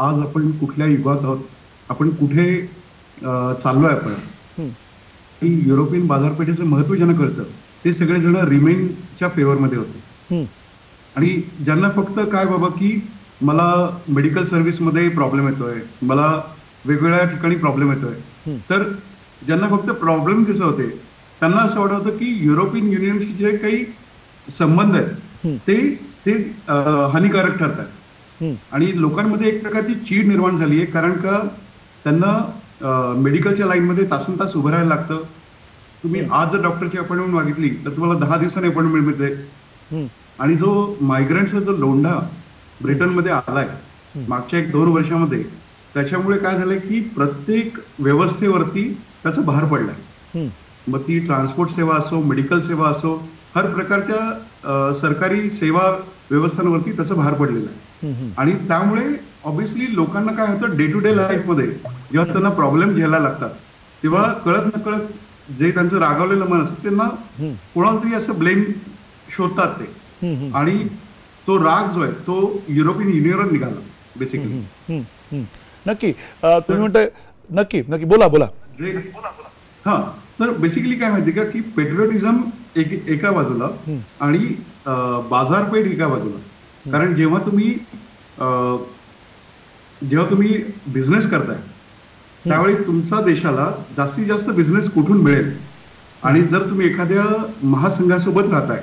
आज आपण कुठल्या युगात आहोत, आपण कुठे चाललोय, आपण युरोपियन बाजारपेठेचं महत्व ज्यांना कळतं ते सगळेजण रिमेनच्या फेवरमध्ये होते. आणि ज्यांना फक्त काय बाबा की मला मेडिकल सर्व्हिसमध्ये प्रॉब्लेम येतोय, मला वेगवेगळ्या ठिकाणी प्रॉब्लेम येतोय, तर ज्यांना फक्त प्रॉब्लेम दिसत होते त्यांना असं वाटत होतं की युरोपियन युनियनशी जे काही संबंध आहेत ते हानिकारक ठरतात. आणि लोकांमध्ये एक प्रकारची चीड निर्माण झाली आहे, कारण का त्यांना मेडिकलच्या लाईनमध्ये तासन तास उभं राहायला लागतं. तुम्ही आज जर डॉक्टरची अपॉइंटमेंट मागितली तर तुम्हाला 10 दिवसांनी अपॉइंटमेंट मिळते. आणि जो मायग्रंटचा जो लोंढा ब्रिटनमध्ये आलाय मागच्या 1-2 वर्षामध्ये, त्याच्यामुळे काय झालंय की प्रत्येक व्यवस्थेवरती त्याचा भार पडलाय. मग ती ट्रान्सपोर्ट सेवा असो, मेडिकल सेवा असो, हर प्रकारच्या सरकारी सेवा व्यवस्थांवरती त्याचा भार पडलेला आहे. आणि त्यामुळे ऑब्व्हियसली लोकांना काय होतं, डे टू डे लाईफमध्ये जेव्हा त्यांना प्रॉब्लेम घ्यायला लागतात तेव्हा कळत नकळत जे त्यांचं रागावलेलं मन असतं त्यांना कोणाला तरी असं ब्लेम शोधतात ते, आणि तो राग जो आहे तो युरोपियन युनियनवर निघाला बेसिकली. नक्की तुम्ही म्हणताय, नक्की बोला. हा, तर बेसिकली काय माहिती का की पेट्रियोटिझम एका बाजूला आणि बाजारपेठ एका बाजूला. कारण जेव्हा तुम्ही बिझनेस करताय त्यावेळी तुमचा देशाला जास्तीत जास्त बिझनेस कुठून मिळेल, आणि जर तुम्ही एखाद्या महासंघासोबत राहताय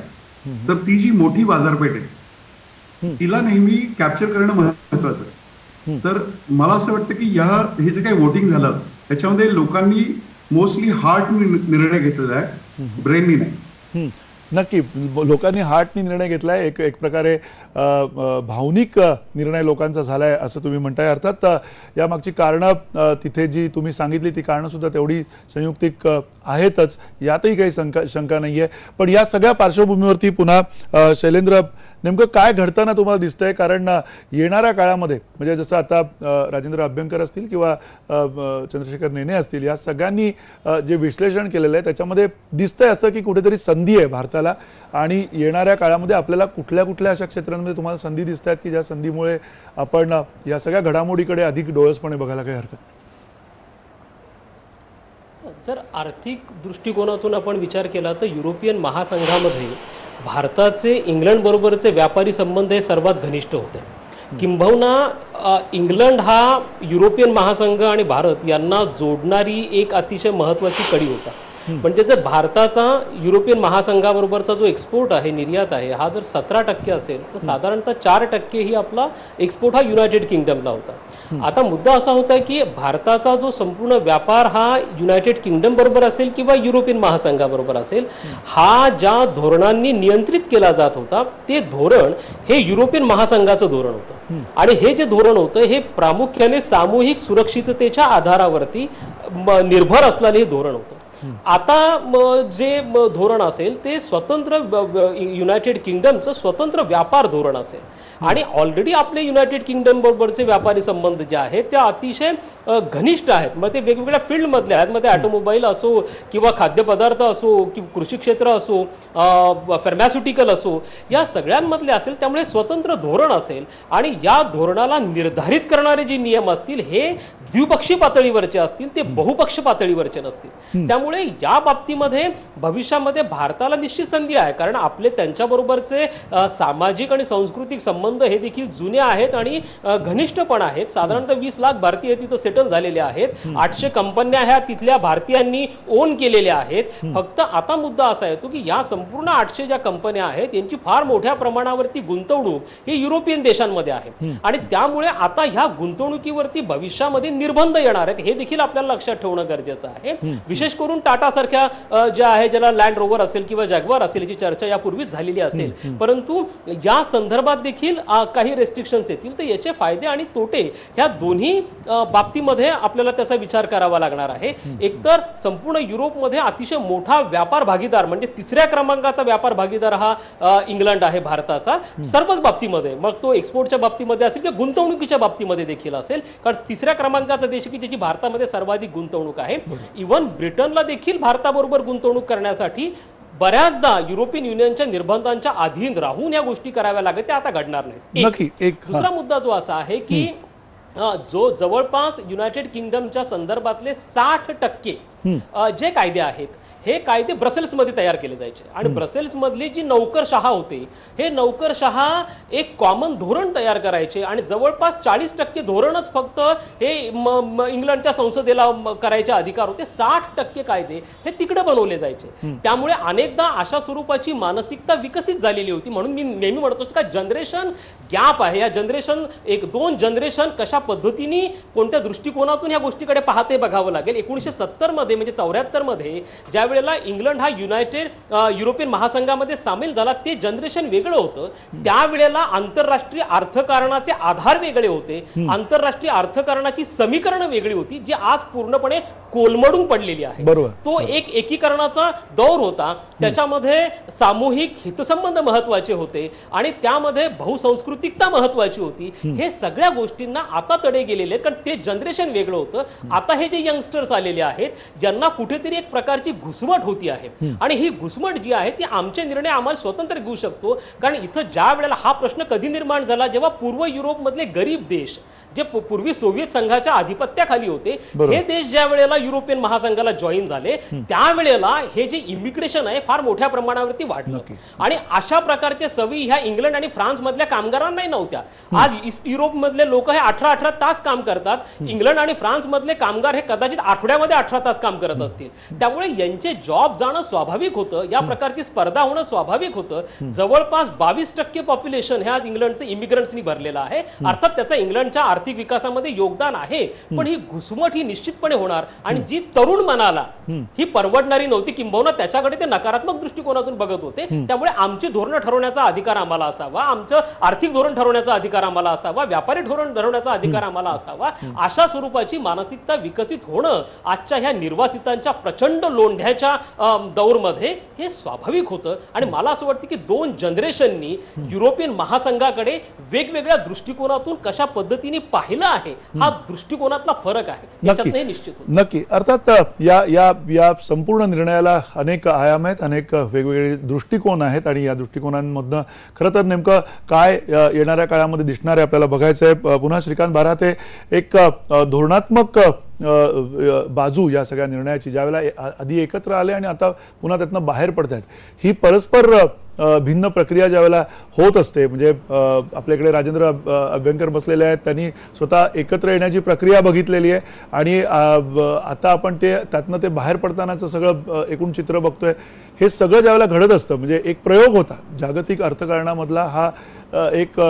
तर ती जी मोठी बाजारपेठ आहे तिला नेहमी कॅप्चर करणं महत्वाचं आहे. तर मला असं वाटतं की हे जे काही वोटिंग झालं त्याच्यामध्ये लोकांनी मोस्टली हार्टनी निर्णय घेतलेला आहे, ब्रेननी नाही. नक्की लोकांनी हार्टनी निर्णय घेतलाय, एक प्रकारे भावनिक निर्णय लोकांचा झालाय असं तुम्ही म्हणताय. अर्थात यामागची कारणं तिथे जी तुम्ही सांगितली ती कारणं सुद्धा तेवढी संयुक्तिक आहेतच, यातही काही शंका नाहीये. पण या सगळ्या पार्श्वभूमीवरती पुन्हा शैलेंद्र, नेमकं काय घडताना तुम्हाला दिसतंय? कारण येणाऱ्या काळामध्ये म्हणजे जसं आता राजेंद्र अभ्यंकर असतील किंवा चंद्रशेखर नेने असतील, या सगळ्यांनी जे विश्लेषण केलेलं आहे त्याच्यामध्ये दिसतंय असं की कुठेतरी संधी आहे भारताला, आणि येणाऱ्या काळामध्ये आपल्याला कुठल्या कुठल्या अशा क्षेत्रांमध्ये तुम्हाला संधी दिसत आहेत की ज्या संधीमुळे आपण या सगळ्या घडामोडीकडे अधिक डोळसपणे बघायला काही हरकत नाही? जर आर्थिक दृष्टिकोनातून आपण विचार केला तर युरोपियन महासंघामध्ये भारताचे इंग्लंड बरोबरचे व्यापारी संबंध हे सर्वात घनिष्ठ होते. किंबहुना इंग्लंड हा युरोपियन महासंघ आणि भारत यांना जोडणारी एक अतिशय महत्त्वाची कडी होता. म्हणजे जर भारताचा युरोपियन महासंघाबरोबरचा जो एक्सपोर्ट आहे, निर्यात आहे, हा जर 17% असेल तर साधारणतः 4% ही आपला एक्सपोर्ट हा युनायटेड किंगडमला होता. आता मुद्दा असा होता की भारताचा जो संपूर्ण व्यापार हा युनायटेड किंगडम बरोबर असेल किंवा युरोपियन महासंघाबरोबर असेल, हा ज्या धोरणांनी नियंत्रित केला जात होता ते धोरण हे युरोपियन महासंघाचं धोरण होतं. आणि हे जे धोरण होतं हे प्रामुख्याने सामूहिक सुरक्षिततेच्या आधारावरती निर्भर असलेले हे धोरण होतं. आता जे धोरण असेल ते स्वतंत्र युनायटेड किंगडमचं स्वतंत्र व्यापार धोरण असेल. आणि ऑलरेडी आपले युनायटेड किंगडम बरोबरचे व्यापारी संबंध जे आहेत ते अतिशय घनिष्ठ आहेत. मग ते वेगवेगळ्या फील्डमधले आहेत, मग ते ऑटोमोबाईल असो किंवा खाद्यपदार्थ असो किंवा कृषी क्षेत्र असो, फार्मास्युटिकल असो, या सगळ्यांमधले असेल. त्यामुळे स्वतंत्र धोरण असेल आणि या धोरणाला निर्धारित करणारे जे नियम असतील हे द्विपक्षीय पातळीवरचे असतील, ते बहुपक्षीय पातळीवरचे नसतील. त्यामुळे या बाबतीमध्ये भविष्यामध्ये भारताला निश्चित संधी आहे, कारण आपले त्यांच्याबरोबरचे सामाजिक आणि सांस्कृतिक संबंध हे देखील जुने आहेत आणि घनिष्ठ पण आहेत. साधारणतः 20 लाख भारतीय तिथं सेटल झालेले आहेत. 800 कंपन्या ह्या तिथल्या भारतीयांनी ओन केलेल्या आहेत. फक्त आता मुद्दा असा येतो की या संपूर्ण 800 ज्या कंपन्या आहेत यांची फार मोठ्या प्रमाणावरती गुंतवणूक ही युरोपियन देशांमध्ये आहे आणि त्यामुळे आता ह्या गुंतवणुकीवरती भविष्यामध्ये निर्बंध येणार आहेत, हे देखील आपल्याला लक्षात ठेवणं गरजेचं आहे. विशेष करून टाटा सारख्या ज्या आहे, ज्याला लँड रोवर असेल किंवा जॅग्वार असेल याची चर्चा यापूर्वीच झालेली असेल, परंतु या संदर्भात देखील काही रेस्ट्रिक्शन्स येतील. तर याचे फायदे आणि तोटे ह्या दोन्ही बाबतीमध्ये आपल्याला त्याचा विचार करावा लागणार आहे. एकतर संपूर्ण युरोपमध्ये अतिशय मोठा व्यापार भागीदार म्हणजे 3ऱ्या क्रमांकाचा व्यापार भागीदार हा इंग्लंड आहे भारताचा, सर्वच बाबतीमध्ये. मग तो एक्सपोर्टच्या बाबतीमध्ये असेल किंवा गुंतवणुकीच्या बाबतीमध्ये देखील असेल, कारण 3ऱ्या क्रमांकाचा देश की ज्याची भारतामध्ये सर्वाधिक गुंतवणूक आहे. इव्हन ब्रिटनला देखील भारताबरोबर गुंतवणूक करण्यासाठी बऱ्याचदा युरोपियन युनियनच्या निर्बंधांच्या अधीन राहून या गोष्टी कराव्या लागत, त्या आता घडणार नाहीत. दुसरा मुद्दा जो असा आहे की जो जवळपास युनायटेड किंगडमच्या संदर्भातले 60% जे कायदे आहेत हे कायदे ब्रसेल्समध्ये तयार केले जायचे आणि ब्रसेल्समधली जी नौकरशहा होते हे नौकरशहा एक कॉमन धोरण तयार करायचे आणि जवळपास 40% धोरणच फक्त हे इंग्लंडच्या संसदेला करायचे अधिकार होते. 60% कायदे हे तिकडे बनवले जायचे. त्यामुळे अनेकदा अशा स्वरूपाची मानसिकता विकसित झालेली होती. म्हणून मी नेहमी म्हणतो का जनरेशन गॅप आहे. या जनरेशन 1-2 जनरेशन कशा पद्धतीने कोणत्या दृष्टिकोनातून या गोष्टीकडे पाहते बघावं लागेल. 1970 मध्ये म्हणजे 74 मध्ये ज्या वेळेला इंग्लंड हा युरोपियन महासंघामध्ये सामील झाला ते जनरेशन वेगळं होतं. त्यावेळेला आंतरराष्ट्रीय अर्थकारणाचे आधार वेगळे होते, आंतरराष्ट्रीय अर्थकारणाची समीकरणं वेगळी होती जी आज पूर्णपणे कोलमडून पडलेली आहे. तो एक एकीकरणाचा दौर होता. त्याच्यामध्ये सामूहिक हितसंबंध महत्वाचे होते आणि त्यामध्ये बहुसंस्कृतिकता महत्वाची होती. हे सगळ्या गोष्टींना आता तडे गेलेले आहेत कारण ते जनरेशन वेगळं होतं. आता हे जे यंगस्टर्स आलेले आहेत ज्यांना कुठेतरी एक प्रकारची घुसमट होती आहे आणि ही घुसमट जी आहे ती आमचे निर्णय आम्हाला स्वतंत्र घेऊ शकतो. कारण इथं ज्या वेळेला हा प्रश्न कधी निर्माण झाला जेव्हा पूर्व युरोपमधले गरीब देश जे पूर्वी सोव्हिएत संघाच्या आधिपत्याखाली होते हे देश ज्या वेळेला युरोपियन महासंघाला जॉईन झाले त्यावेळेला हे जे इमिग्रेशन आहे फार मोठ्या प्रमाणावरती वाढलं आणि अशा प्रकारच्या सवयी ह्या इंग्लंड आणि फ्रान्स मधल्या कामगारांनाही नव्हत्या. आज ईस्ट युरोप मधले लोक हे 18-18 तास काम करतात. इंग्लंड आणि फ्रान्स मधले कामगार हे कदाचित आठवड्यामध्ये 18 तास काम करत असतील. त्यामुळे यांचे जॉब जाणं स्वाभाविक होतं. या प्रकारची स्पर्धा होणं स्वाभाविक होतं. जवळपास 22% पॉप्युलेशन हे आज इंग्लंडचं इमिग्रंट्सनी भरलेलं आहे. अर्थात त्याचा इंग्लंडच्या आर्थिक विकासामध्ये योगदान आहे, पण ही घुसमट ही निश्चितपणे होणार आणि जी तरुण मनाला ही परवडणारी नव्हती, किंबहुना त्याच्याकडे ते नकारात्मक दृष्टिकोनातून बघत होते. त्यामुळे आमची धोरणं ठरवण्याचा अधिकार आम्हाला असावा, आमचं आर्थिक धोरण ठरवण्याचा अधिकार आम्हाला असावा, व्यापारी धोरण ठरवण्याचा अधिकार आम्हाला असावा, अशा स्वरूपाची मानसिकता विकसित होणं आजच्या ह्या निर्वासितांच्या प्रचंड लोंढ्याच्या दौरमध्ये हे स्वाभाविक होतं. आणि मला असं वाटतं की 2 जनरेशननी युरोपियन महासंघाकडे वेगवेगळ्या दृष्टिकोनातून कशा पद्धतीने पाहिलं आहे, हा दृष्टिकोनातला फरक आहे, त्याच्यातही निश्चित होतं. नक्की. अर्थात या संपूर्ण निर्णयाला अनेक आयाम आहेत, अनेक वेगवेगळे दृष्टिकोन आहेत आणि या दृष्टिकोनांमधनं खरं तर नेमकं काय येणाऱ्या काळामध्ये दिसणार आहे आपल्याला बघायचं आहे. पुन्हा श्रीकांत बाराते, एक धोरणात्मक बाजू या सगळ्या निर्णयाची ज्यावेळेला आधी एकत्र आले आणि आता पुन्हा त्यातनं बाहेर पडतायत, ही परस्पर भिन्न प्रक्रिया ज्यावेळेला होत असते, म्हणजे आपल्याकडे राजेंद्र अभ्यंकर बसलेले आहेत, त्यांनी स्वतः एकत्र येण्याची प्रक्रिया बघितलेली आहे आणि आता आपण त्यातनं ते बाहेर पडतानाचं सगळं एकूण चित्र बघतोय. हे सगळं ज्यावेळेला घडत असतं, म्हणजे एक प्रयोग होता जागतिक अर्थकारणामधला, हा एक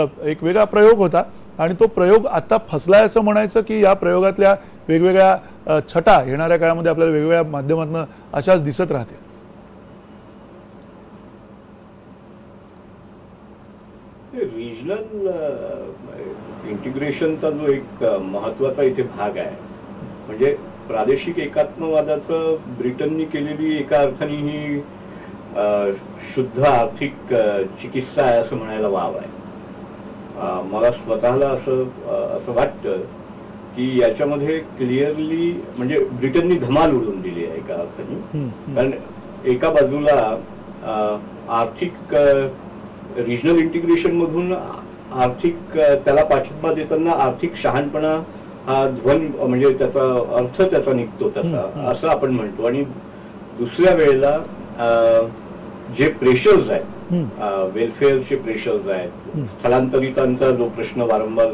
वेगळा प्रयोग होता आणि तो प्रयोग आता फसलाय असं म्हणायचं की या प्रयोगातल्या वेगवेगळ्या छटा येणाऱ्या काळामध्ये आपल्याला वेगवेगळ्या माध्यमातून अशाच दिसत राहतील. रिजनल इंटिग्रेशनचा जो एक महत्वाचा इथे भाग आहे, म्हणजे प्रादेशिक एकात्मवादाचं ब्रिटननी केलेली एका अर्थाने ही शुद्ध आर्थिक चिकित्सा आहे असं म्हणायला वाव आहे. मला स्वतःला असं वाटतं की याच्यामध्ये क्लिअरली म्हणजे ब्रिटननी धमाल उडवून दिली आहे एका अर्थाने. कारण एका बाजूला आर्थिक रिजनल इंटिग्रेशन मधून आर्थिक त्याला पाठिंबा देताना आर्थिक शहाणपणा हा म्हणजे त्याचा अर्थ त्याचा निघतो तसा असं आपण म्हणतो. आणि दुसऱ्या वेळेला जे प्रेशर्स आहेत, वेलफेअरचे प्रेशर्स आहेत, स्थलांतरितांचा जो प्रश्न वारंवार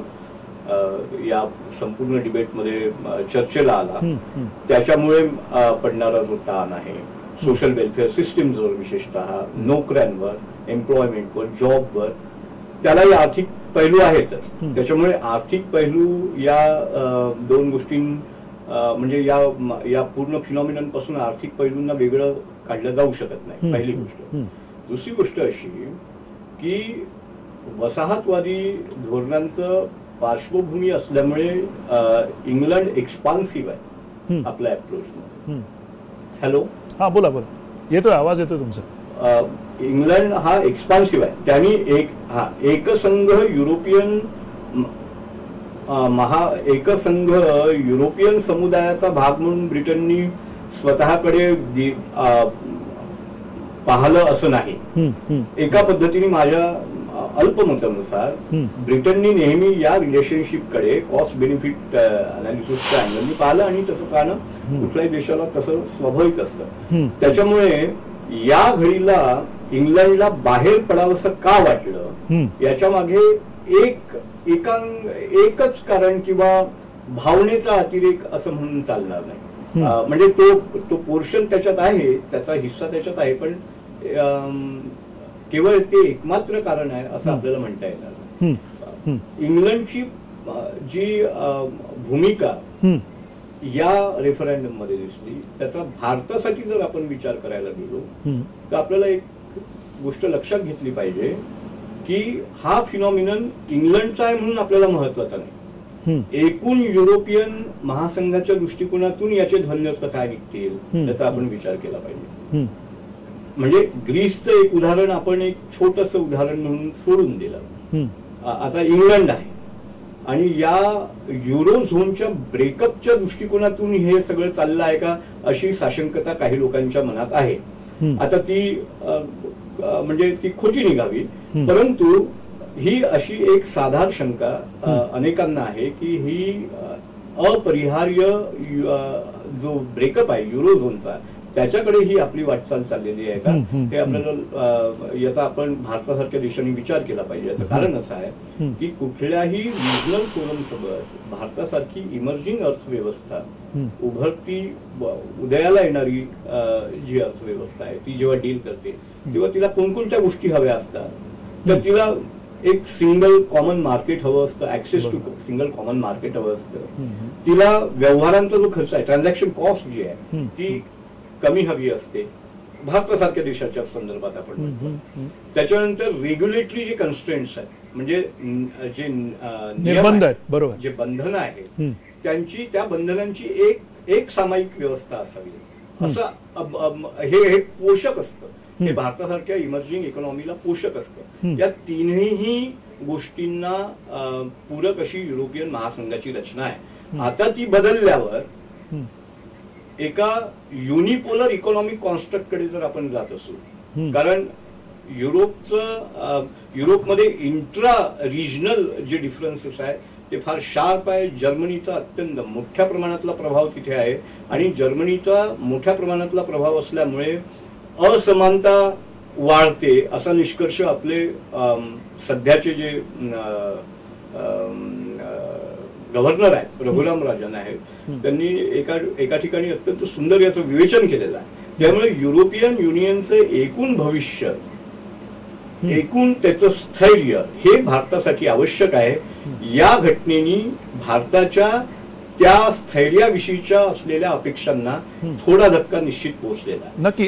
या संपूर्ण डिबेटमध्ये चर्चेला आला, त्याच्यामुळे पडणारा जो ताण आहे सोशल वेलफेअर सिस्टीमवर, विशेषतः नोकऱ्यांवर, एम्प्लॉयमेंटवर, जॉबवर, त्यालाही आर्थिक पैलू आहेतच. त्याच्यामुळे आर्थिक पैलू या 2 गोष्टी म्हणजे या पूर्ण फिनॉमिनन पासून आर्थिक पैलूंना वेगळं काढलं जाऊ शकत नाही, पहिली गोष्ट. दुसरी गोष्ट अशी की वसाहतवादी धोरणांचं पार्श्वभूमी असल्यामुळे इंग्लंड एक्सपान्सिव्ह आहे आपल्या अप्रोचमध्ये. हॅलो, हा बोला बोला, येतोय आवाज, येतोय तुमचा. इंग्लंड हा एक्सपान्सिव्ह आहे. त्यांनी एकसंघ युरोपियन समुदायाचा भाग म्हणून ब्रिटननी स्वतःकडे पाहिलं असं नाही. एका पद्धतीने माझ्या अल्पमतानुसार ब्रिटननी नेहमी या रिलेशनशिपकडे कॉस्ट बेनिफिट अनालिसिसच्या अँगलनी पाहिलं आणि तसं पाहणं कुठल्याही देशाला तसं स्वाभाविक असतं. त्याच्यामुळे या घडीला इंग्लंडला बाहेर पडावंसं का वाटलं याच्या मागे एकच कारण किंवा भावनेचा अतिरेक असं म्हणून चालणार नाही. म्हणजे तो पोर्शन त्याच्यात आहे, त्याचा हिस्सा त्याच्यात आहे, पण केवळ ते एकमात्र कारण आहे असं आपल्याला म्हणता येणार. इंग्लंडची जी भूमिका या रेफरंडम मध्ये दिसली, त्याचा भारतासाठी जर आपण विचार करायला गेलो तर आपल्याला एक गोष्ट लक्षात घेतली पाहिजे की हा फिनॉमिनन इंग्लंडचा आहे म्हणून आपल्याला महत्वाचा नाही. एकूण युरोपियन महासंघाच्या दृष्टिकोनातून याचे ध्वन्यर्थ काय निघतील त्याचा आपण विचार केला पाहिजे. म्हणजे ग्रीसचं एक उदाहरण आपण एक छोटस उदाहरण म्हणून सोडून दिलं. आता इंग्लंड आहे आणि या युरो झोनच्या ब्रेकअपच्या दृष्टिकोनातून हे सगळं चाललं आहे का अशी साशंकता काही लोकांच्या मनात आहे. आता ती म्हणजे ती खोटी निघावी, परंतु ही अशी एक साधारण शंका अनेकांना आहे की ही अपरिहार्य जो ब्रेकअप आहे युरो झोनचा त्याच्याकडे ही आपली वाटचाल चाललेली आहे का, हे आपल्याला याचा आपण भारतासारख्या देशांनी विचार केला पाहिजे. याचं कारण असं आहे की कुठल्याही रिजनल फोरम सोबत भारतासारखी इमर्जिंग अर्थव्यवस्था उभरती उदयाला येणारी जी अर्थव्यवस्था आहे ती जेव्हा डील करते तेव्हा तिला कोणकोणत्या गोष्टी हव्या असतात, तर तिला एक सिंगल कॉमन मार्केट हवं असतं, access to single common market हवं असतं, तिला व्यवहारांचा जो खर्च आहे, ट्रान्झॅक्शन कॉस्ट जी आहे ती कमी हवी असते भारतासारख्या देशाच्या संदर्भात आपण म्हणतो. त्याच्यानंतर रेग्युलेटरी जे कन्स्ट्रेंट्स आहेत, म्हणजे जे निर्बंध आहेत, बरोबर, जे बंधनं आहेत त्यांची, त्या बंधनांची एक सामायिक व्यवस्था असावी, असं हे पोषक असतं. हे भारतासारख्या इमर्जिंग इकॉनॉमीला पोषक असतं. या तीनही गोष्टींना पूरक अशी युरोपियन महासंघाची रचना आहे. आता ती बदलल्यावर एका युनिपोलर इकॉनॉमिक कॉन्स्ट्रक्ट कडे जर आपण जात असू, कारण युरोपमध्ये इंट्रा रिजनल जे डिफरन्सेस आहे ते फार शार्प आहे. जर्मनीचा अत्यंत मोठ्या प्रमाणातला प्रभाव तिथे आहे आणि जर्मनीचा मोठ्या प्रमाणातला प्रभाव असल्यामुळे असमानता वाढते असा निष्कर्ष आपले सध्याचे जे गव्हर्नर आहेत, रघुराम राजन आहेत, त्यांनी एका ठिकाणी अत्यंत सुंदर याचं विवेचन केलेलं आहे. त्यामुळे युरोपियन युनियनचं एकूण भविष्य, एकूण त्याचं स्थैर्य हे भारतासाठी आवश्यक आहे. या घटनेनी भारताच्या त्या स्थैर्याविषयीच्या असलेल्या अपेक्षांना थोडा धक्का निश्चित पोहोचलेला आहे. नक्की.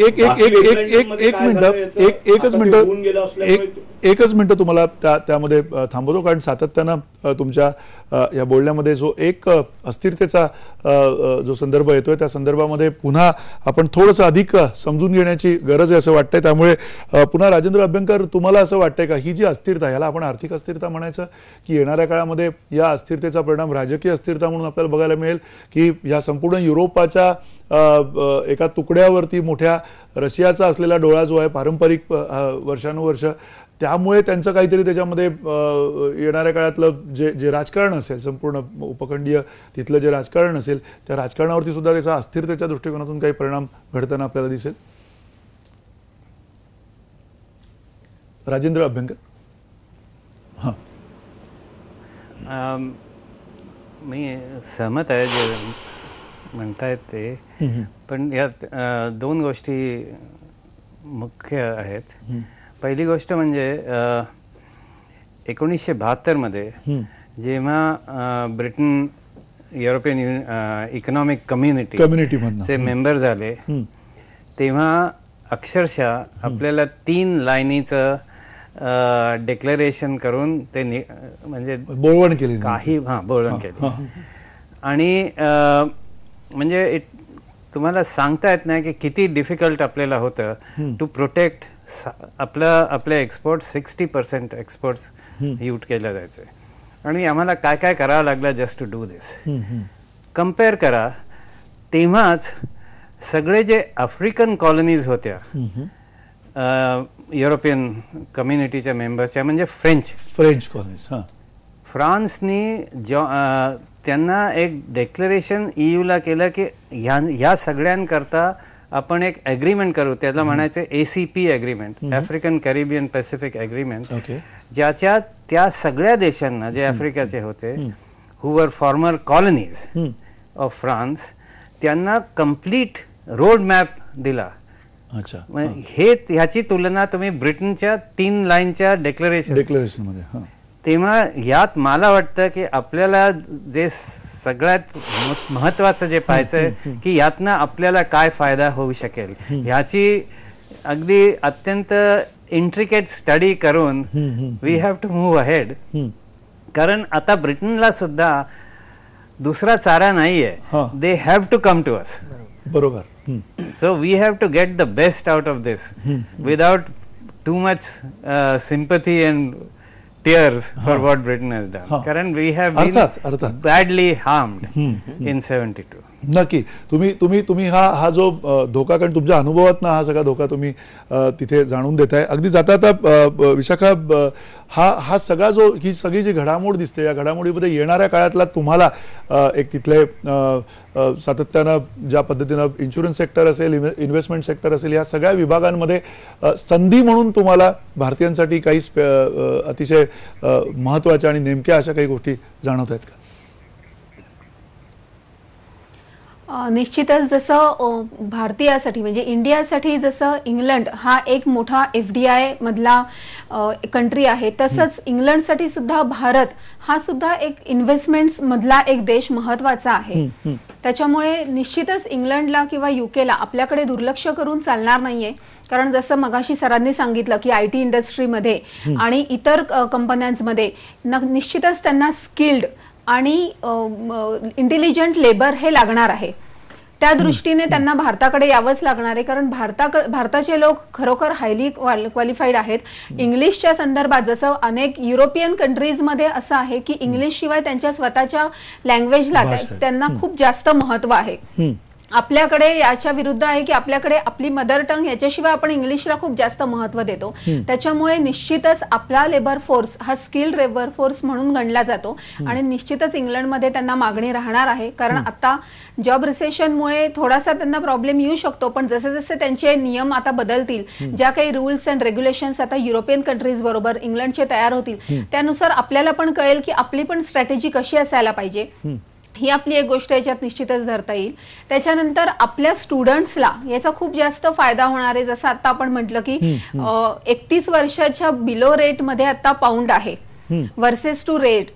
एकच मिनिट तुम्हाला त्यामध्ये थांबवतो, कारण सातत्यानं तुमच्या या बोलण्यामध्ये जो एक अस्थिरतेचा जो संदर्भ येतोय त्या संदर्भामध्ये पुन्हा आपण थोडंसं अधिक समजून घेण्याची गरज आहे असं वाटतंय. त्यामुळे पुन्हा राजेंद्र अभ्यंकर, तुम्हाला असं वाटतंय का ही जी अस्थिरता, याला आपण आर्थिक अस्थिरता म्हणायचं की येणाऱ्या काळामध्ये या अस्थिरतेचा परिणाम राजकीय अस्थिरता म्हणून आपल्याला बघायला मिळेल, की या संपूर्ण युरोपाच्या एका तुकड्यावरती मोठ्या रशियाचा असलेला डोळा जो आहे पारंपरिक वर्षानुवर्ष, त्यामुळे त्यांचं काहीतरी त्याच्यामध्ये येणाऱ्या काळातलं जे राजकारण असेल, संपूर्ण उपखंडीय तिथलं जे राजकारण असेल त्या राजकारणावरती सुद्धा त्याचा अस्थिरतेच्या दृष्टिकोनातून काही परिणाम घडताना आपल्याला दिसेल? राजेंद्र अभ्यंकर. हां, मी सहमत आहे जे म्हणतायत ते, पण यात दोन गोष्टी मुख्य आहेत. पहिली गोष्ट म्हणजे 1972 मध्ये जेव्हा ब्रिटन युरोपियन इकॉनॉमिक कम्युनिटीचे मेंबर झाले, तेव्हा अक्षरशः आपल्याला 3 लाईनीचं डिक्लेरेशन करून ते म्हणजे बोलवण केली, काही बोलवण केली. आणि म्हणजे तुम्हाला सांगता येत नाही की किती डिफिकल्ट आपल्याला होतं टू प्रोटेक्ट आपल्या एक्सपोर्ट. 60% एक्सपोर्ट्स यूट केल्या जायचे आणि आम्हाला काय काय करावं लागलं just to do this. Compare करा, तेव्हाच सगळे जे आफ्रिकन कॉलनीज होत्या युरोपियन कम्युनिटीच्या मेंबर्सच्या, म्हणजे फ्रेंच कॉलनीज, फ्रान्सनी त्यांना एक डिक्लेरेशन ईयूला केलं की ह्या सगळ्यांकरता आपण एक ॲग्रीमेंट करू, त्याला म्हणायचं ACP agreement, African Caribbean Pacific agreement, ज्याच्यात त्या सगळ्या देशांना जे आफ्रिकेचे होते, who were farmer colonies of France, त्यांना कम्प्लीट रोड मॅप दिला. ह्याची तुलना तुम्ही ब्रिटनच्या 3 लाईनच्या डिक्लेरेशनमध्ये. तेव्हा यात मला वाटतं की आपल्याला जे सगळ्यात महत्त्वाचं जे पाहायचंय की यातनं आपल्याला काय फायदा होऊ शकेल, ह्याची अगदी अत्यंत इंट्रिकेट स्टडी करून we have to move ahead. कारण आता ब्रिटनला सुद्धा दुसरा चारा नाहीये, they have to come to us. बरोबर. So we have to get the best out of this without too much sympathy and tears for what Britain has done. कारण we have been badly harmed in 72. नक्की. तुम्ही हा जो धोका, कारण तुमच्या अनुभवातनं हा सगळा धोका तुम्ही तिथे जाणून देताय. अगदी जाता विशाखा, हा सगळा जो ही सगळी जी घडामोड दिसते, या घडामोडीमध्ये येणाऱ्या काळातला तुम्हाला एक तिथले सातत्यानं ज्या पद्धतीनं इन्शुरन्स सेक्टर असेल, इन्व्हेस्टमेंट सेक्टर असेल, या सगळ्या विभागांमध्ये संधी म्हणून तुम्हाला भारतीयांसाठी काही अतिशय महत्त्वाच्या आणि नेमक्या अशा काही गोष्टी जाणवत आहेत का? निश्चितच जसं भारतीयासाठी म्हणजे इंडियासाठी जसं इंग्लंड हा एक मोठा FDI मधला कंट्री आहे, तसंच इंग्लंडसाठी सुद्धा भारत हा सुद्धा एक इन्व्हेस्टमेंट्स मधला एक देश महत्वाचा आहे. त्याच्यामुळे निश्चितच इंग्लंडला किंवा युकेला आपल्याकडे दुर्लक्ष करून चालणार नाहीये. कारण जसं मगाशी सरांनी सांगितलं की IT इंडस्ट्रीमध्ये आणि इतर कंपन्यांमध्ये निश्चितच त्यांना स्किल्ड आणि इंटेलिजंट लेबर हे लागणार आहे. त्या दृष्टीने त्यांना भारताकडे यावंच लागणार आहे, कारण भारताचे लोक खरोखर हायली क्वालिफाईड आहेत. इंग्लिशच्या संदर्भात जसं अनेक युरोपियन कंट्रीजमध्ये असं आहे की इंग्लिश शिवाय त्यांच्या स्वतःच्या लँग्वेजला त्यांना खूप जास्त महत्व आहे. आपल्याकडे याच्या विरुद्ध आहे की आपल्याकडे आपली मदर टंग याच्याशिवाय आपण इंग्लिशला खूप जास्त महत्व देतो. त्याच्यामुळे निश्चितच आपला लेबर फोर्स हा स्किल्ड लेबर फोर्स म्हणून गणला जातो आणि निश्चितच इंग्लंडमध्ये त्यांना मागणी राहणार आहे. कारण आता जॉब रिसेशनमुळे थोडासा त्यांना प्रॉब्लेम येऊ शकतो, पण जसे जसे त्यांचे नियम आता बदलतील, ज्या काही रूल्स अँड रेग्युलेशन्स आता युरोपियन कंट्रीज बरोबर इंग्लंडचे तयार होतील, त्यानुसार आपल्याला पण कळेल की आपली पण स्ट्रॅटेजी कशी असायला पाहिजे. ही आपली एक गोष्ट याच्यात निश्चितच धरता येईल. त्याच्यानंतर आपल्या स्टुडंट्सला याचा खूप जास्त फायदा होणार आहे. जसं आता आपण म्हटलं की 31 वर्षाच्या बिलो रेटमध्ये आता पाऊंड आहे versus two rate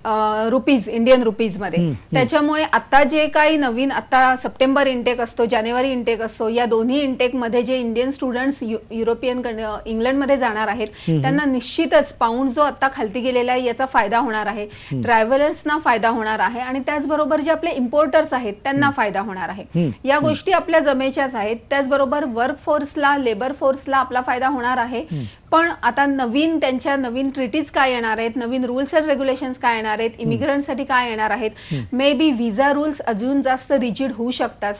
rupees, Indian rupees मध्ये. त्याच्यामुळे आता जे काही नवीन आता सप्टेंबर इंटेक असतो, जानेवारी इंटेक असतो, या दोन्ही इंटेक मध्ये जे इंडियन स्टुडंट्स युरोपियन इंग्लंडमध्ये जाणार आहेत त्यांना निश्चितच पाऊंड जो आता खालती गेलेला आहे याचा फायदा होणार आहे. ट्रॅव्हलर्सना फायदा होणार आहे आणि त्याचबरोबर जे आपले इम्पोर्टर्स आहेत त्यांना फायदा होणार आहे. या गोष्टी आपल्या जमेच्याच आहेत. त्याचबरोबर वर्क फोर्सला, लेबर फोर्सला आपला फायदा होणार आहे. पण आता त्यांच्या नवीन ट्रिटीज काय येणार आहेत, नवीन रूल्स अँड रेग्युलेशन्स काय येणार आहेत, इमिग्रंटसाठी काय येणार आहेत, मे बी व्हिसा रूल्स अजून जास्त रिजिड होऊ शकतात.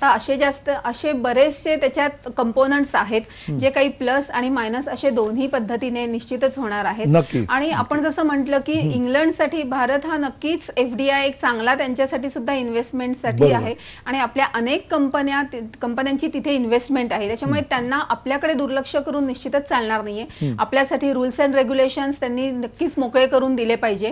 तर असे बरेचसे त्याच्यात कंपोनंट्स आहेत जे काही प्लस आणि मायनस असे दोन्ही पद्धतीने निश्चितच होणार आहेत. आणि आपण जसं म्हटलं की इंग्लंडसाठी भारत हा नक्कीच FDI एक चांगला त्यांच्यासाठी सुद्धा इन्व्हेस्टमेंटसाठी आहे आणि आपल्या अनेक कंपन्यांची तिथे इन्व्हेस्टमेंट आहे. त्याच्यामुळे त्यांना आपल्याकडे दुर्लक्ष करून निश्चितच चालणार नाहीये. आपल्यासाठी रूल्स अँड रेग्युलेशन्स त्यांनी नक्कीच मोकळे करून दिले पाहिजे.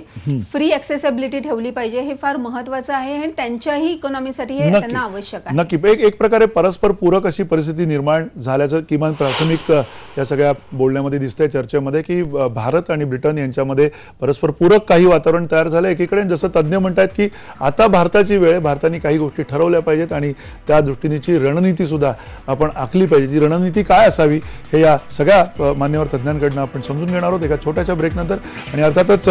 फ्री ऍक्सेसिबिलिटी ठेवली पाहिजे. हे फार महत्वाचं आहे आणि त्यांच्याही इकॉनॉमीसाठी हे त्यांना आवश्यक आहे. नक्की एक प्रकारे परस्पर पूरक अशी परिस्थिती निर्माण झाल्याचं किमान प्राथमिक या सगळ्या बोलण्यामध्ये दिसतंय, चर्चेमध्ये, की भारत आणि ब्रिटन यांच्यामध्ये परस्पर पूरक काही वातावरण तयार झालं. एकीकडे जसं तज्ज्ञ म्हणतात की आता भारताची वेळ, भारताने काही गोष्टी ठरवल्या पाहिजेत आणि त्या दृष्टीनेची रणनीती सुद्धा आपण आखली पाहिजे. ती रणनीती काय असावी हे या सगळ्या मान्यवर तज्ज्ञांकडनं आपण समजून घेणार आहोत एका छोट्याशा ब्रेकनंतर. आणि अर्थातच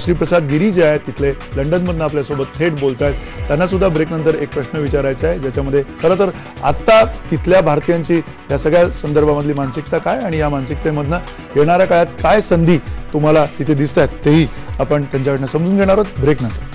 श्रीप्रसाद गिरी जे आहेत तिथले लंडनमधनं आपल्यासोबत थेट बोलत आहेत, त्यांना सुद्धा ब्रेकनंतर एक प्रश्न विचारायचा आहे ज्याच्यामध्ये खरं तर आता तिथल्या भारतीयांची या सगळ्या संदर्भामधली मानसिकता काय आणि या मानसिकतेमधनं येणाऱ्या काळात काय संधी तुम्हाला तिथे दिसत आहेत तेही आपण त्यांच्याकडनं समजून घेणार आहोत ब्रेकनंतर.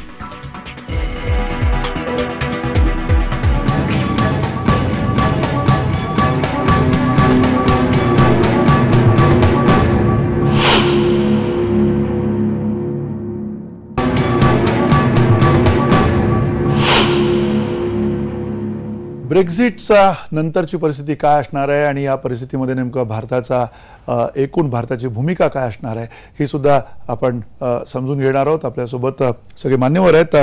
ब्रेक्झिटचा नंतरची परिस्थिती काय असणार आहे आणि या परिस्थितीमध्ये नेमकं भारताची भूमिका काय असणार आहे ही सुद्धा आपण समजून घेणार आहोत. आपल्यासोबत सगळे मान्यवर आहेत.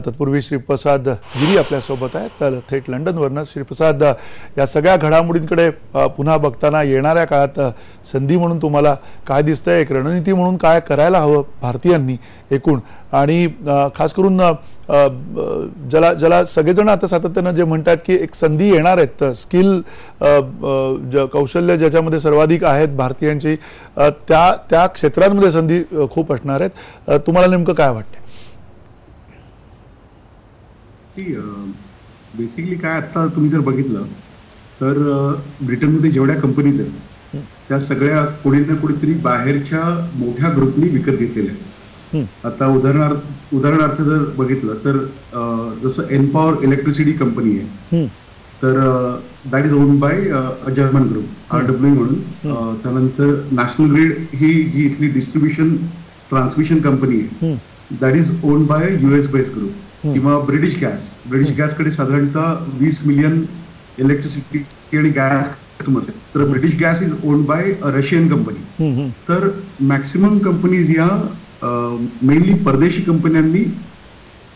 तत्पूर्वी श्रीप्रसाद गिरी आपल्यासोबत आहेत तर थेट लंडनवरनं. श्रीप्रसाद, या सगळ्या घडामोडींकडे पुन्हा बघताना येणाऱ्या काळात संधी म्हणून तुम्हाला काय दिसतंय, एक रणनीती म्हणून काय करायला हवं भारतीयांनी एकूण, आणि खास करून ज्याला सगळेजण आता सातत्यानं जे म्हणतात की एक संधी येणार आहेत, स्किल कौशल्य ज्याच्यामध्ये सर्वाधिक आहेत भारतीयांची, त्या क्षेत्रांमध्ये संधी खूप असणार आहेत. तुम्हाला नेमकं काय वाटतं? बेसिकली काय आता तुम्ही जर बघितलं तर ब्रिटनमध्ये जेवढ्या कंपनीज आहेत त्या सगळ्या कुठे ना कुठेतरी बाहेरच्या मोठ्या ग्रुपनी विकत घेतलेल्या आहेत. आता उदाहरणार्थ जर बघितलं तर जसं एनपॉवर इलेक्ट्रिसिटी कंपनी आहे तर that is owned by German group RWE म्हणून. त्यानंतर नॅशनल ग्रीड ही जी इथली डिस्ट्रीब्युशन ट्रान्समिशन कंपनी आहे that is owned by US based group. किंवा ब्रिटिश गॅस कडे साधारणतः 20 मिलियन इलेक्ट्रिसिटी आणि गॅस कस्टमर्स आहेत. तर British gas is owned by Russian company. तर मॅक्सिमम कंपनीज या मेनली परदेशी कंपन्यांनी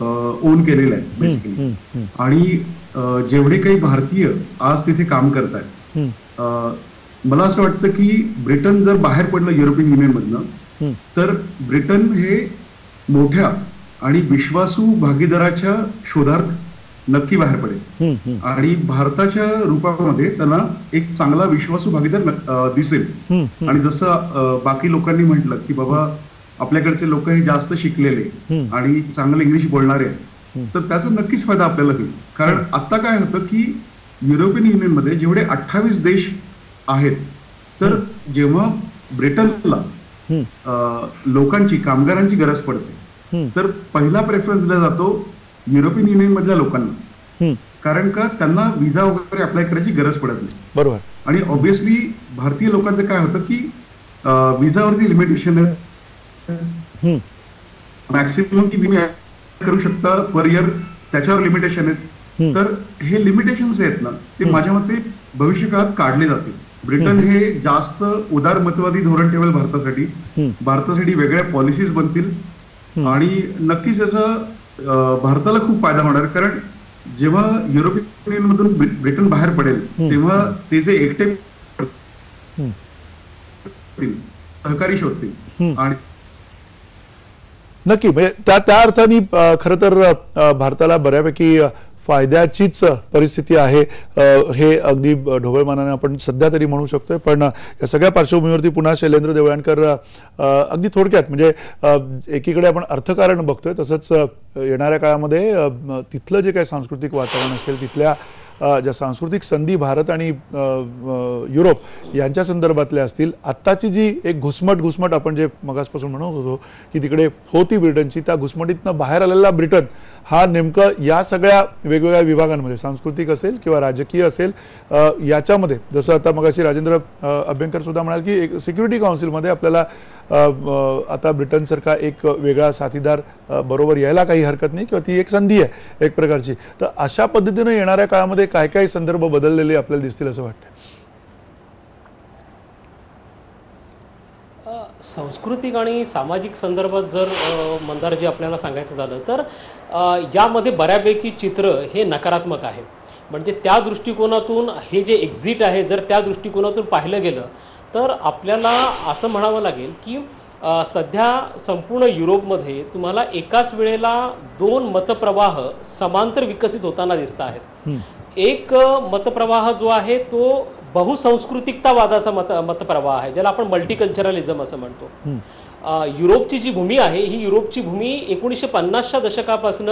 ओन केलेलं आहे बेसिकली. आणि जेवढे काही भारतीय आज तिथे काम करत आहेत, मला असं वाटतं की ब्रिटन जर बाहेर पडलं युरोपियन युनियन मधनं तर ब्रिटन हे मोठ्या आणि विश्वासू भागीदाराच्या शोधार्थ नक्की बाहेर पडेल आणि भारताच्या रूपामध्ये त्यांना एक चांगला विश्वासू भागीदार दिसेल. आणि जसं बाकी लोकांनी म्हटलं की बाबा आपल्याकडचे लोक हे जास्त शिकलेले आणि चांगले इंग्लिश बोलणारे आहेत, तर त्याचा नक्कीच फायदा आपल्याला होईल. कारण आता काय होतं की युरोपियन युनियन मध्ये जेवढे 28 देश आहेत, तर जेव्हा ब्रिटनला लोकांची कामगारांची गरज पडते तर पहिला प्रेफरन्स दिला जातो युरोपियन युनियन मधल्या लोकांना, कारण का त्यांना विजा वगैरे अप्लाय करायची गरज पडत नाही. बरोबर. आणि ऑब्व्हियसली भारतीय लोकांचं काय होतं की विजावरती लिमिटेशन आहे, मॅक्सिमम तुम्ही करू शकता पर इयर, त्याच्यावर लिमिटेशन आहेत. तर हे लिमिटेशन्स आहेत ना, ते माझ्या मते भविष्य काळात काढले जातील. ब्रिटन हे जास्त उदारमतवादी धोरण ठेवेल भारतासाठी वेगळ्या पॉलिसीज बनतील आणि नक्कीच याचा भारताला खूप फायदा होणार. कारण जेव्हा युरोपियन युनियन मधून ब्रिटन बाहेर पडेल तेव्हा ते जे एकटे सहकारी शोधतील. आणि नक्की म्हणजे त्या अर्थाने खरं तर भारताला बऱ्यापैकी फायद्याचीच परिस्थिती आहे हे अगदी ढोबळमानाने आपण सध्या तरी म्हणू शकतोय. पण या सगळ्या पार्श्वभूमीवरती पुन्हा शैलेंद्र देवळणकर अगदी थोडक्यात म्हणजे एकीकडे आपण अर्थकारण बघतोय, तसंच येणाऱ्या काळामध्ये तिथलं जे काही सांस्कृतिक वातावरण असेल, तिथल्या ज्या सांस्कृतिक संधी भारत आणि युरोप यांच्या संदर्भातल्या असतील, आत्ताची जी एक घुसमट आपण जे मगासपासून म्हणत होतो की तिकडे होती ब्रिटनची, त्या घुसमटीतनं बाहेर आलेला ब्रिटन हा नेमकं या सगळ्या वेगवेगळ्या विभागांमध्ये सांस्कृतिक असेल किंवा राजकीय असेल याच्यामध्ये, जसं आता मगाशी राजेंद्र अभ्यंकर सुद्धा म्हणाल की एक सिक्युरिटी काउन्सिलमध्ये आपल्याला आता ब्रिटनसारखा एक वेगळा साथीदार बरोबर यायला काही हरकत नाही किंवा ती एक संधी आहे एक प्रकारची. तर अशा पद्धतीने येणाऱ्या काळामध्ये काय काय संदर्भ बदललेले आपल्याला दिसतील असं वाटतं? सांस्कृतिक आणि सामाजिक संदर्भात जर मंदारजी आपल्याला सांगायचं झालं तर यामध्ये बऱ्यापैकी चित्र हे नकारात्मक आहे. म्हणजे त्या दृष्टिकोनातून हे जे एक्झिट आहे, जर त्या दृष्टिकोनातून पाहिलं गेलं तर आपल्याला असं म्हणावं लागेल की सध्या संपूर्ण युरोपमध्ये तुम्हाला एकाच वेळेला 2 मतप्रवाह समांतर विकसित होताना दिसत आहेत. एक मतप्रवाह जो आहे तो बहुसंस्कृतिकतावादाचा मतप्रवाह आहे, ज्याला आपण मल्टीकल्चरलिझम असं म्हणतो. युरोपची जी भूमी आहे ही युरोपची भूमी 1950च्या दशकापासून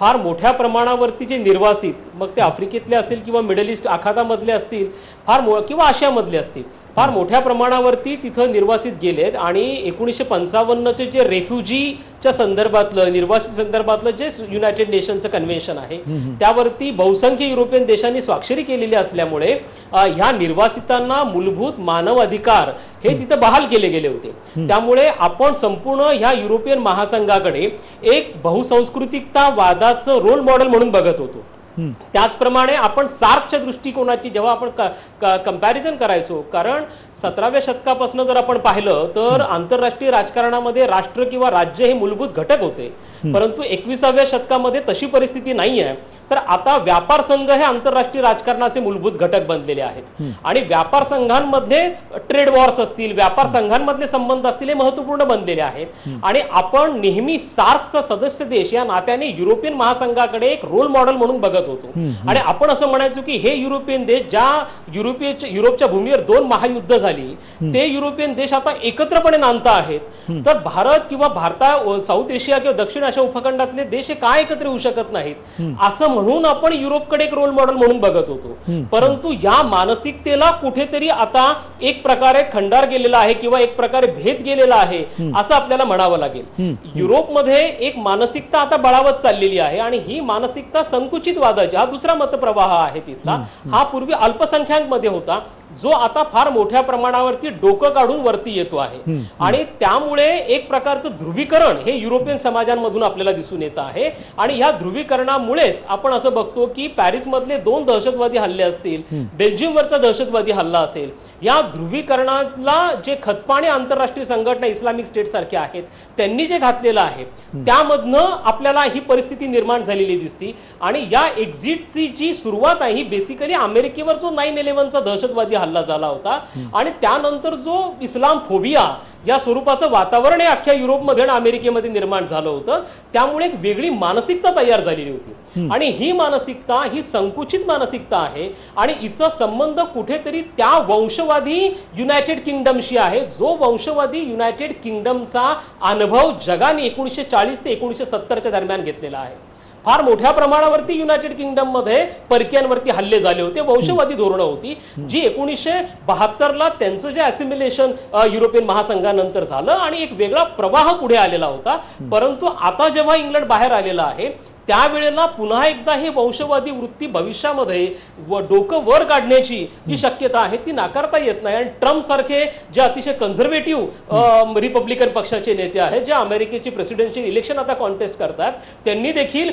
फार मोठ्या प्रमाणावरती जे निर्वासित, मग ते आफ्रिकेतले असतील किंवा मिडल ईस्ट आखातामधले असतील, किंवा आशियामधले असतील, फार मोठ्या प्रमाणावरती तिथं निर्वासित गेलेत. आणि 1955चे जे रेफ्युजीच्या संदर्भातलं, निर्वासित संदर्भातलं जे युनायटेड नेशनचं कन्व्हेन्शन आहे त्यावरती बहुसंख्य युरोपियन देशांनी स्वाक्षरी केलेली असल्यामुळे ह्या निर्वासितांना मूलभूत मानव अधिकार हे तिथं बहाल केले गेले होते. त्यामुळे आपण संपूर्ण ह्या युरोपियन महासंघाकडे एक बहुसंस्कृतिकतावादाचं रोल मॉडेल म्हणून बघत होतो. त्याचप्रमाणे आपण सार्कच्या दृष्टिकोनाची जेव्हा आपण कंपॅरिझन करायचो, कारण 17व्या शतकापासून जर आपण पाहिलं तर आंतरराष्ट्रीय राजकारणामध्ये राष्ट्र किंवा राज्य हे मूलभूत घटक होते, परंतु 21व्या शतकामध्ये तशी परिस्थिती नाही आहे. तर आता व्यापार संघ हे आंतरराष्ट्रीय राजकारणाचे मूलभूत घटक बनलेले आहेत आणि व्यापार संघांमध्ये ट्रेड वॉर्स असतील, व्यापार संघांमधले संबंध असतील, हे महत्वपूर्ण बनलेले आहेत. आणि आपण नेहमी सार्कचा सदस्य देश या नात्याने युरोपियन महासंघाकडे एक रोल मॉडेल म्हणून बघत होतो. आणि आपण असं म्हणायचो की हे युरोपियन देश, ज्या युरोपच्या भूमीवर 2 महायुद्ध झाली, ते युरोपियन देश आता एकत्रपणे नांदता आहेत. तर भारत किंवा साऊथ एशिया किंवा दक्षिण आशिया उपखंडातले देश हे काय एकत्र येऊ शकत नाहीत असं म्हणून आपण युरोपकडे एक रोल मॉडेल म्हणून बघत होतो. परंतु या मानसिकतेला कुठेतरी आता एक प्रकारे खंडार गेलेला आहे किंवा एक प्रकारे भेद गेलेला आहे असं आपल्याला म्हणावं लागेल. युरोपमध्ये एक मानसिकता आता बळावत चाललेली आहे आणि ही मानसिकता संकुचितवादाची, हा दुसरा मतप्रवाह आहे तिथला. हा पूर्वी अल्पसंख्याकमध्ये होता, जो आता फार मोठ्या प्रमाणावरती डोकं काढून वरती येतो आहे. आणि त्यामुळे एक प्रकारचं ध्रुवीकरण हे युरोपियन समाजांमधून आपल्याला दिसून येत आहे. आणि या ध्रुवीकरणामुळेच आपण असं बघतो की पॅरिसमधले 2 दहशतवादी हल्ले असतील, बेल्जियमवरचा दहशतवादी हल्ला असेल, या ध्रुवीकरणाला जे खतपाणी आंतरराष्ट्रीय संघटना इस्लामिक स्टेट सारखे आहेत त्यांनी जे घातलेलं आहे त्यामधनं आपल्याला ही परिस्थिती निर्माण झालेली दिसती. आणि या एक्झिटची जी सुरुवात आहे ही बेसिकली अमेरिकेवर जो 9/11चा दहशतवादी हल्ला झाला होता आणि त्यानंतर जो इस्लाम फोबिया या स्वरूपाचं वातावरण हे अख्ख्या युरोपमध्ये आणि अमेरिकेमध्ये निर्माण झालं होतं. त्यामुळे एक वेगळी मानसिकता तयार झालेली होती आणि ही मानसिकता ही संकुचित मानसिकता आहे आणि हिचा संबंध कुठेतरी त्या वंशवादी युनायटेड किंगडमशी आहे जो वंशवादी युनायटेड किंगडमचा अनुभव जगाने 1940 ते 1970च्या दरम्यान घेतलेला आहे. फार मोठ्या प्रमाणावरती युनायटेड किंगडम मध्ये परकीयांवरती हल्ले झाले होते, वंशवादी धोरणं होती जी 1972ला त्यांचं जे असिमिलेशन युरोपियन महासंघानंतर झालं आणि एक वेगळा प्रवाह पुढे आलेला होता. परंतु आता जेव्हा इंग्लंड बाहेर आलेला आहे त्यावेळेला पुन्हा एकदा हे वंशवादी वृत्ती भविष्यामध्ये डोकं वर काढण्याची जी शक्यता आहे ती नाकारता येत नाही. आणि ट्रम्प सारखे जे अतिशय कन्झर्वेटिव्ह रिपब्लिकन पक्षाचे नेते आहेत जे अमेरिकेची प्रेसिडेन्शियल इलेक्शन आता कॉन्टेस्ट करतात त्यांनी देखील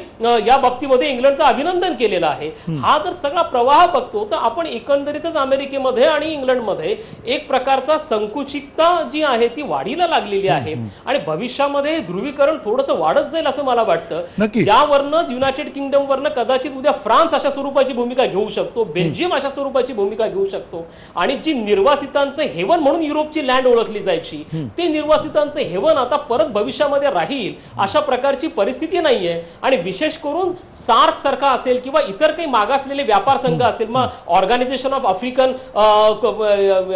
या बाबतीमध्ये इंग्लंडचं अभिनंदन केलेलं आहे. हा जर सगळा प्रवाह बघतो तर आपण एकंदरीतच अमेरिकेमध्ये आणि इंग्लंडमध्ये एक प्रकारचा संकुचितता जी आहे ती वाढीला लागलेली आहे आणि भविष्यामध्ये ध्रुवीकरण थोडंसं वाढत जाईल असं मला वाटतं. यावर युनायटेड किंगडम वरनं कदाचित उद्या फ्रान्स अशा स्वरूपाची भूमिका घेऊ शकतो, बेल्जियम अशा स्वरूपाची भूमिका घेऊ शकतो आणि जी निर्वासितांचं हेवन म्हणून युरोपची लँड ओळखली जायची ते निर्वासितांचं हेवन आता परत भविष्यामध्ये राहील अशा प्रकारची परिस्थिती नाहीये. आणि विशेष करून सार्क सारखा असेल किंवा इतर काही मागासलेले व्यापार संघ असेल, मग ऑर्गनायझेशन ऑफ आफ्रिकन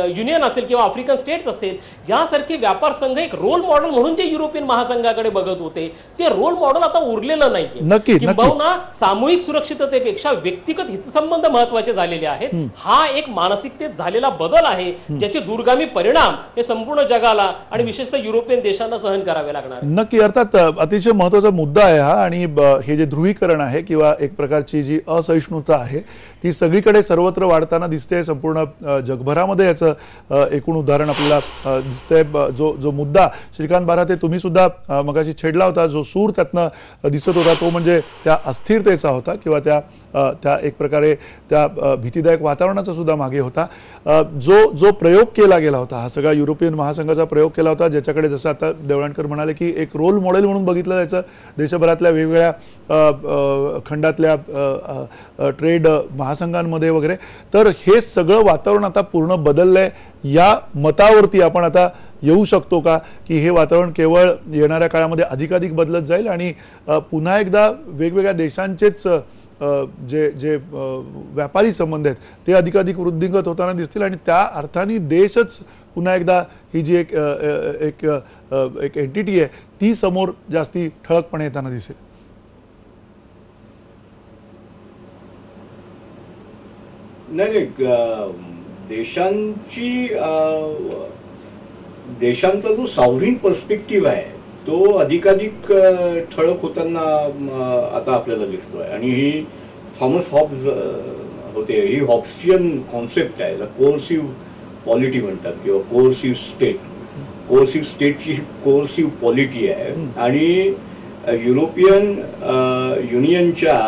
युनियन असेल किंवा आफ्रिकन स्टेट्स असेल, यासारखे व्यापार संघ एक रोल मॉडेल म्हणून जे युरोपियन महासंघाकडे बघत होते ते रोल मॉडेल आता उरलेलं नाहीये. किंबहुना सामूहिक सुरक्षिततेपेक्षा व्यक्तिगत हितसंबंध महत्वाचे झालेले आहेत. हा एक मानसिकतेत झालेला बदल आहे ज्याचे दूरगामी परिणाम हे संपूर्ण जगाला आणि विशेषतः युरोपियन देशांना सहन करावे लागणार. नक्की, अर्थात अतिशय महत्वाचा मुद्दा आहे हा. आणि हे जे ध्रुवीकरण आहे किंवा एक प्रकारची जी असहिष्णुता आहे ती सगळीकडे सर्वत्र वाढताना दिसते. संपूर्ण जगभरामध्ये याचं एकूण उदाहरण आपल्याला दिसतंय. जो मुद्दा श्रीकांत बाराते तुम्ही सुद्धा मगाशी छेडला होता, जो सूर त्यातनं दिसत होता तो म्हणजे त्या अस्थिरतेचा होता किंवा त्या एक प्रकारे त्या भीतीदायक वातावरणाचा सुद्धा मागे होता. जो प्रयोग केला गेला होता, हा सगळा युरोपियन महासंघाचा प्रयोग केला होता ज्याच्याकडे जसं आता देवळाणकर म्हणाले की एक रोल मॉडेल म्हणून बघितलं जायचं देशभरातल्या वेगवेगळ्या खंडातल्या ट्रेड महासंघांमध्ये वगैरे. तर हे सगळं वातावरण आता पूर्ण बदललंय. या मतावरती आपण आता येऊ शकतो का की हे वातावरण केवळ येणाऱ्या काळामध्ये अधिकाधिक बदलत जाईल आणि पुन्हा एकदा वेगवेगळ्या देशांचेच जे व्यापारी संबंध आहेत ते अधिकाधिक वृद्धिंगत होताना दिसतील आणि त्या अर्थाने देशच पुन्हा एकदा ही जी एक एंटिटी आहे ती समोर जास्ती ठळकपणे येताना दिसेल? नाही, देशांचा जो सॉव्हरीन पर्स्पेक्टिव्ह आहे तो अधिकाधिक ठळक होताना आता आपल्याला दिसतोय. आणि ही थॉमस हॉब्स होते, ही हॉब्सियन कॉन्सेप्ट आहे, कोर्सिव्ह पॉलिटी म्हणतात किंवा कोर्सिव्ह स्टेट. कोर्सिव्ह स्टेटची कोर्सिव्ह पॉलिटी आहे आणि युरोपियन युनियनच्या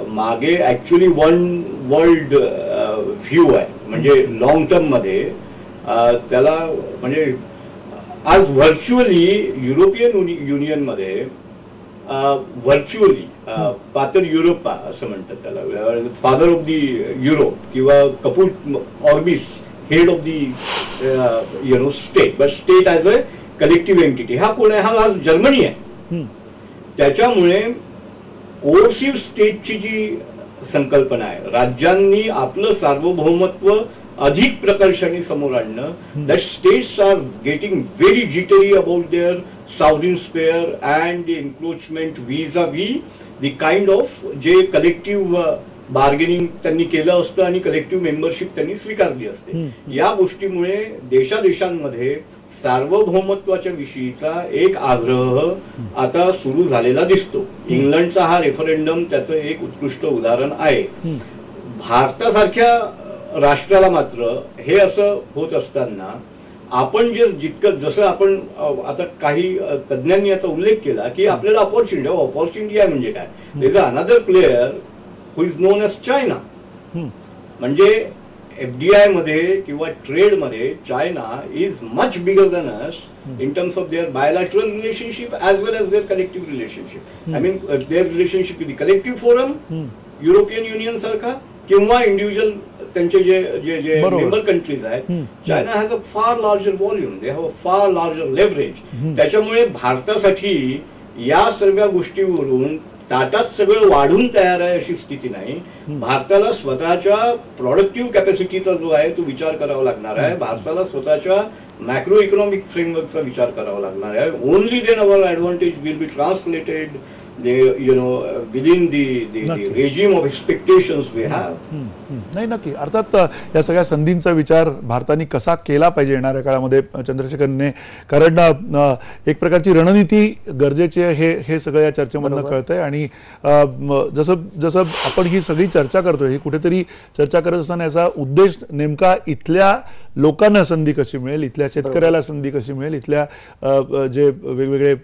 मागे ऍक्च्युली वन वर्ल्ड व्ह्यू आहे. म्हणजे लॉंग टर्म मध्ये त्याला म्हणजे आज व्हर्च्युअली युरोपियन युनियन मध्ये व्हर्च्युअली पातर युरोपा असं म्हणतात त्याला, फादर ऑफ दी युरोप किंवा कपूट ऑर्बिस head of the state, but state as a collective entity. हा कोण आहे? हा आज जर्मनी आहे. त्याच्यामुळे कोर्सिव्ह स्टेटची जी संकल्पना आहे, राज्यांनी आपलं सार्वभौमत्व अधिक प्रकर्षाने समोर आणणं, that states are getting very jittery about their sovereign sphere and the encroachment vis a vis the kind of जे कलेक्टिव्ह बार्गेनिंग त्यांनी केलं असतं आणि कलेक्टिव्ह मेंबरशिप त्यांनी स्वीकारली असते. या गोष्टीमुळे देशादेशांमध्ये सार्वभौमत्वाच्या विषयीचा एक आग्रह आता सुरू झालेला दिसतो. इंग्लंडचा हा रेफरेंडम त्याचं एक उत्कृष्ट उदाहरण आहे. भारतासारख्या राष्ट्राला मात्र हे असं होत असताना आपण जसं आपण आता काही तज्ञांनी याचा उल्लेख केला की आपल्याला अपॉर्च्युनिटी आहे म्हणजे काय, there is another player who is known as China. म्हणजे FDI मध्ये किंवा ट्रेड मध्ये China is much bigger than us in terms of their bilateral relationship as well as their collective relationship. I mean their relationship with the collective forum, European Union सारखा किंवा individual त्यांचे जे member countries आहेत, China has a फार larger volume, they have a फार larger leverage. त्याच्यामुळे भारतासाठी या सर्व गोष्टीवरून ताटात सगळं वाढून तयार आहे अशी स्थिती नाही. भारताला स्वतःच्या प्रोडक्टिव्ह कॅपॅसिटीचा जो आहे तो विचार करावा लागणार आहे. भारताला स्वतःच्या मॅक्रो इकॉनॉमिक फ्रेमवर्कचा विचार करावा लागणार आहे. Only then our advantage will be translated within the regime of expectations we have. नाही, नक्की. अर्थात या सगळ्या संधींचा विचार भारताने कसा केला पाहिजे येणाऱ्या काळामध्ये चंद्रशेखरने, कारण एक प्रकारची रणनीती गरजेची आहे हे सगळं या चर्चेमधनं कळतंय. आणि जसं जसं आपण ही सगळी चर्चा करतोय, ही कुठेतरी चर्चा करत असताना याचा उद्देश नेमका इथल्या लोकांना संधी कशी मिळेल, इथल्या शेतकऱ्याला संधी कशी मिळेल, इथल्या जे वेगवेगळे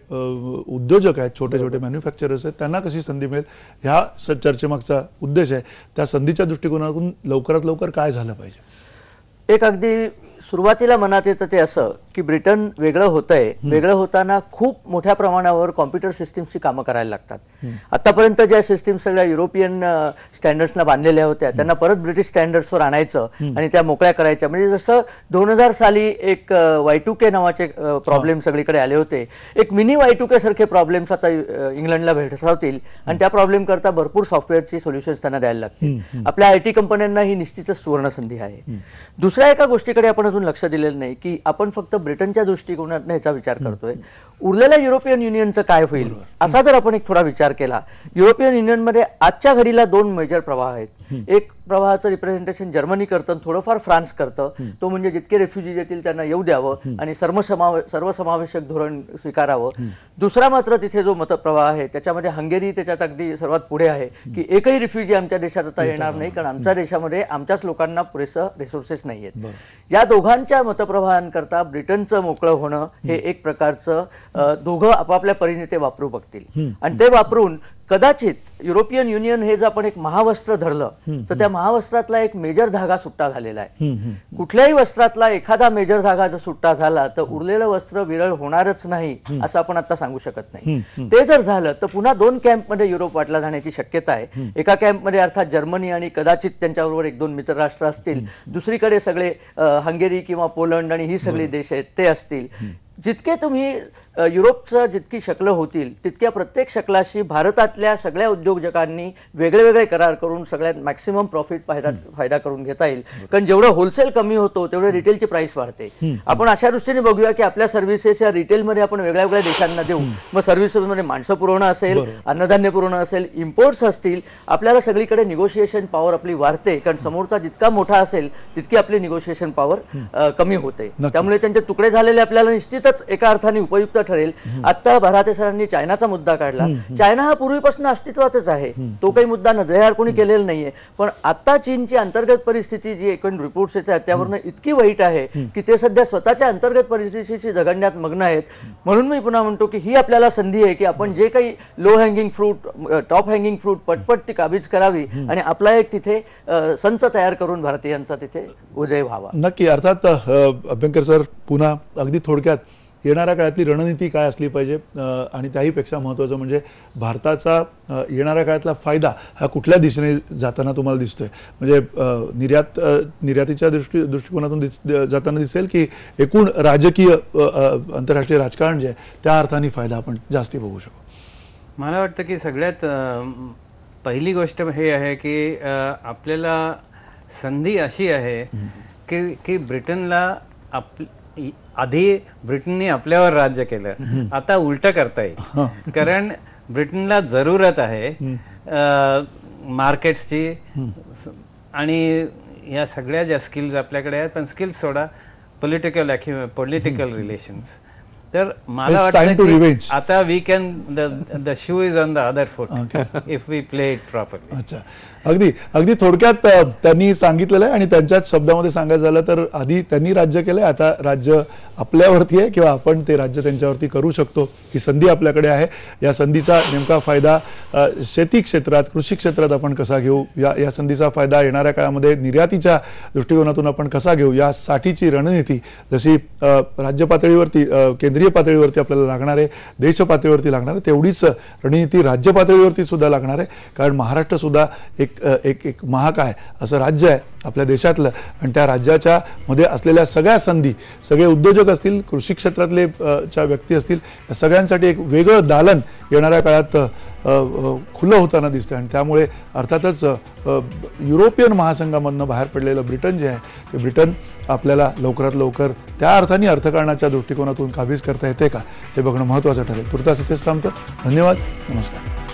उद्योजक आहेत, छोटे छोटे मॅन्युफॅक्चरर्स आहेत, त्यांना कशी संधी मिळेल, ह्या चर्चेमागचा उद्देश आहे. त्या संधीच्या दृष्टिकोनातून लवकरात लवकर काय झालं पाहिजे? एक अगदी सुरुवातीला मनात येतं ते असं की ब्रिटन वेगळं होतंय. वेगळं होताना खूप मोठ्या प्रमाणावर कॉम्प्युटर सिस्टीम्सची कामं करायला लागतात. आतापर्यंत ज्या सिस्टीम सगळ्या युरोपियन स्टँडर्ड्सना बांधलेल्या होत्या त्यांना परत ब्रिटिश स्टँडर्ड्सवर आणायचं आणि त्या मोकळ्या करायच्या. म्हणजे जसं 2000 साली एक Y2K नावाचे प्रॉब्लेम सगळीकडे आले होते, एक मिनी Y2K सारखे प्रॉब्लेम्स आता इंग्लंडला भेडसावतील आणि त्या प्रॉब्लेम करता भरपूर सॉफ्टवेअरची सोल्युशन्स त्यांना द्यायला लागतील. आपल्या IT कंपन्यांना ही निश्चितच सुवर्ण संधी आहे. दुसऱ्या एका गोष्टीकडे आपण अजून लक्ष दिलेलं नाही की आपण फक्त ब्रिटनच्या दृष्टिकोनातून ह्याचा विचार करतोय. उरलेल्या युरोपियन युनियनचं काय होईल असा जर आपण एक थोडा विचार केला, युरोपियन युनियनमध्ये आजच्या घडीला 2 मेजर प्रवाह आहेत. एक प्रवाहाचं रिप्रेझेंटेशन जर्मनी करतं, थोडंफार फ्रान्स करतं. तो म्हणजे जितके रेफ्युजीज येतील त्यांना येऊ द्यावं आणि सर्वसमावेशक धोरण स्वीकारावं. दुसरा मात्र तिथे जो मतप्रवाह आहे त्याच्यामध्ये हंगेरी त्याच्यात अगदी सर्वात पुढे आहे की एकही रिफ्युजी आमच्या देशात आता येणार नाही, कारण आमच्या देशामध्ये आमच्याच लोकांना पुरेसं रिसोर्सेस नाही आहेत. या दोघांच्या मतप्रवाहांकरता ब्रिटनचं मोकळं होणं हे एक प्रकारचं दोघं आपापल्या परीने ते वापरू बघतील आणि ते वापरून कदाचित युरोपियन युनियन हे जर आपण एक महावस्त्र धरलं तर त्या महावस्त्रातला एक मेजर धागा सुट्टा झालेला आहे. कुठल्याही वस्त्रातला एखादा मेजर धागा जर सुट्टा झाला तर उरलेलं वस्त्र विरळ होणारच नाही असं आपण आता सांगू शकत नाही. ते जर झालं तर पुन्हा 2 कॅम्पमध्ये युरोप वाटला जाण्याची शक्यता आहे. एका कॅम्पमध्ये अर्थात जर्मनी आणि कदाचित त्यांच्याबरोबर 1-2 मित्र राष्ट्र असतील, दुसरीकडे सगळे हंगेरी किंवा पोलंड आणि ही सगळी देश आहेत ते असतील. जितके तुम्ही युरोपचं जितकी शकलं होतील तितक्या प्रत्येक शकलाशी भारतातल्या सगळ्या उद्योजकांनी वेगळे वेगळे करार करून सगळ्यात मॅक्सिमम प्रॉफिट फायदा करून घेता येईल. कारण जेवढं होलसेल कमी होतो तेवढं रिटेलची प्राइस वाढते. आपण अशा दृष्टीने बघूया की आपल्या सर्व्हिसेस या रिटेलमध्ये आपण वेगळ्या वेगळ्या देशांना देऊ. मग सर्व्हिसेसमध्ये माणसं पुरवणं असेल, अन्नधान्य पुरवणं असेल, इम्पोर्ट्स असतील, आपल्याला सगळीकडे निगोशिएशन पॉवर आपली वाढते. कारण समोरचा जितका मोठा असेल तितकी आपली निगोशिएशन पॉवर कमी होते. त्यामुळे त्यांचे तुकडे झालेले आपल्याला निश्चितच एका अर्थाने उपयुक्त ठरेल. आता भराते सरांनी चायनाचा मुद्दा काढला. चायना हा पूर्वीपासून अस्तित्वातच आहे, तो काही मुद्दा नजरेआड कोणी केलेला नाहीये. पण आता चीनची अंतर्गत परिस्थिती जी एकूण रिपोर्ट्स येतात त्यावरनं इतकी वाईट आहे की ते सध्या स्वतःच्या अंतर्गत परिस्थितीशी झगडण्यात मग्न आहेत. म्हणून मी पुन्हा म्हणतो की ही आपल्याला संधी आहे की आपण जे काही low hanging fruit, top hanging fruit पटपट ती काबीज करावी आणि आपला एक तिथे संच तयार करून भारतीयांचा तिथे उदय व्हावा. नक्की. अर्थात अभ्यंकर सर, पुन्हा अगदी थोडक्यात येणाऱ्या काळातली रणनीती काय असली पाहिजे आणि त्याहीपेक्षा महत्त्वाचं म्हणजे भारताचा येणाऱ्या काळातला फायदा हा कुठल्या दिशेने जाताना तुम्हाला दिसतोय? म्हणजे निर्यातीच्या दृष्टिकोनातून जाताना दिसेल की एकूण राजकीय आंतरराष्ट्रीय राजकारण जे आहे त्या अर्थाने फायदा आपण जास्ती बघू शकू? मला वाटतं की सगळ्यात पहिली गोष्ट हे आहे की आपल्याला संधी अशी आहे की ब्रिटनला आधी ब्रिटनने आपल्यावर राज्य केलं, आता उलट करता येईल. कारण ब्रिटनला जरूरत आहे मार्केट्सची आणि या सगळ्या ज्या स्किल्स आपल्याकडे आहेत. पण स्किल्स सोडा, पॉलिटिकल रिलेशन्स तर मला It's time to वाटतं revenge. की आता we can the shoe is on the other foot if we play it properly. अच्छा, अगदी अगदी थोडक्यात त्यांनी सांगितलेलं आहे आणि त्यांच्याच शब्दामध्ये सांगायचं झालं तर आधी त्यांनी राज्य केलंय, आता राज्य आपल्यावरती आहे किंवा आपण ते राज्य त्यांच्यावरती करू शकतो. ही संधी आपल्याकडे आहे. या संधीचा नेमका फायदा शेती क्षेत्रात, कृषी क्षेत्रात आपण कसा घेऊ, या संधीचा फायदा येणाऱ्या काळामध्ये निर्यातीच्या दृष्टिकोनातून आपण कसा घेऊ, यासाठीची रणनीती जशी राज्य पातळीवरती, केंद्रीय पातळीवरती आपल्याला लागणार आहे, देश पातळीवरती लागणार आहे, तेवढीच रणनीती राज्य पातळीवरती सुद्धा लागणार आहे. कारण महाराष्ट्र सुद्धा एक महाकाय असं राज्य आहे आपल्या देशातलं आणि त्या राज्याच्या मध्ये असलेल्या सगळ्या संधी, सगळे उद्योजक असतील, कृषी क्षेत्रातले च्या व्यक्ती असतील, या सगळ्यांसाठी एक वेगळं दालन येणाऱ्या काळात खुलं होताना दिसतं. आणि त्यामुळे अर्थातच युरोपियन महासंघामधनं बाहेर पडलेलं ब्रिटन जे आहे ते ब्रिटन आपल्याला लवकरात लवकर त्या अर्थाने अर्थकारणाच्या दृष्टिकोनातून काबीज करता येते का हे बघणं महत्त्वाचं ठरेल. तुर्तास इथेच थांबतं. धन्यवाद. नमस्कार.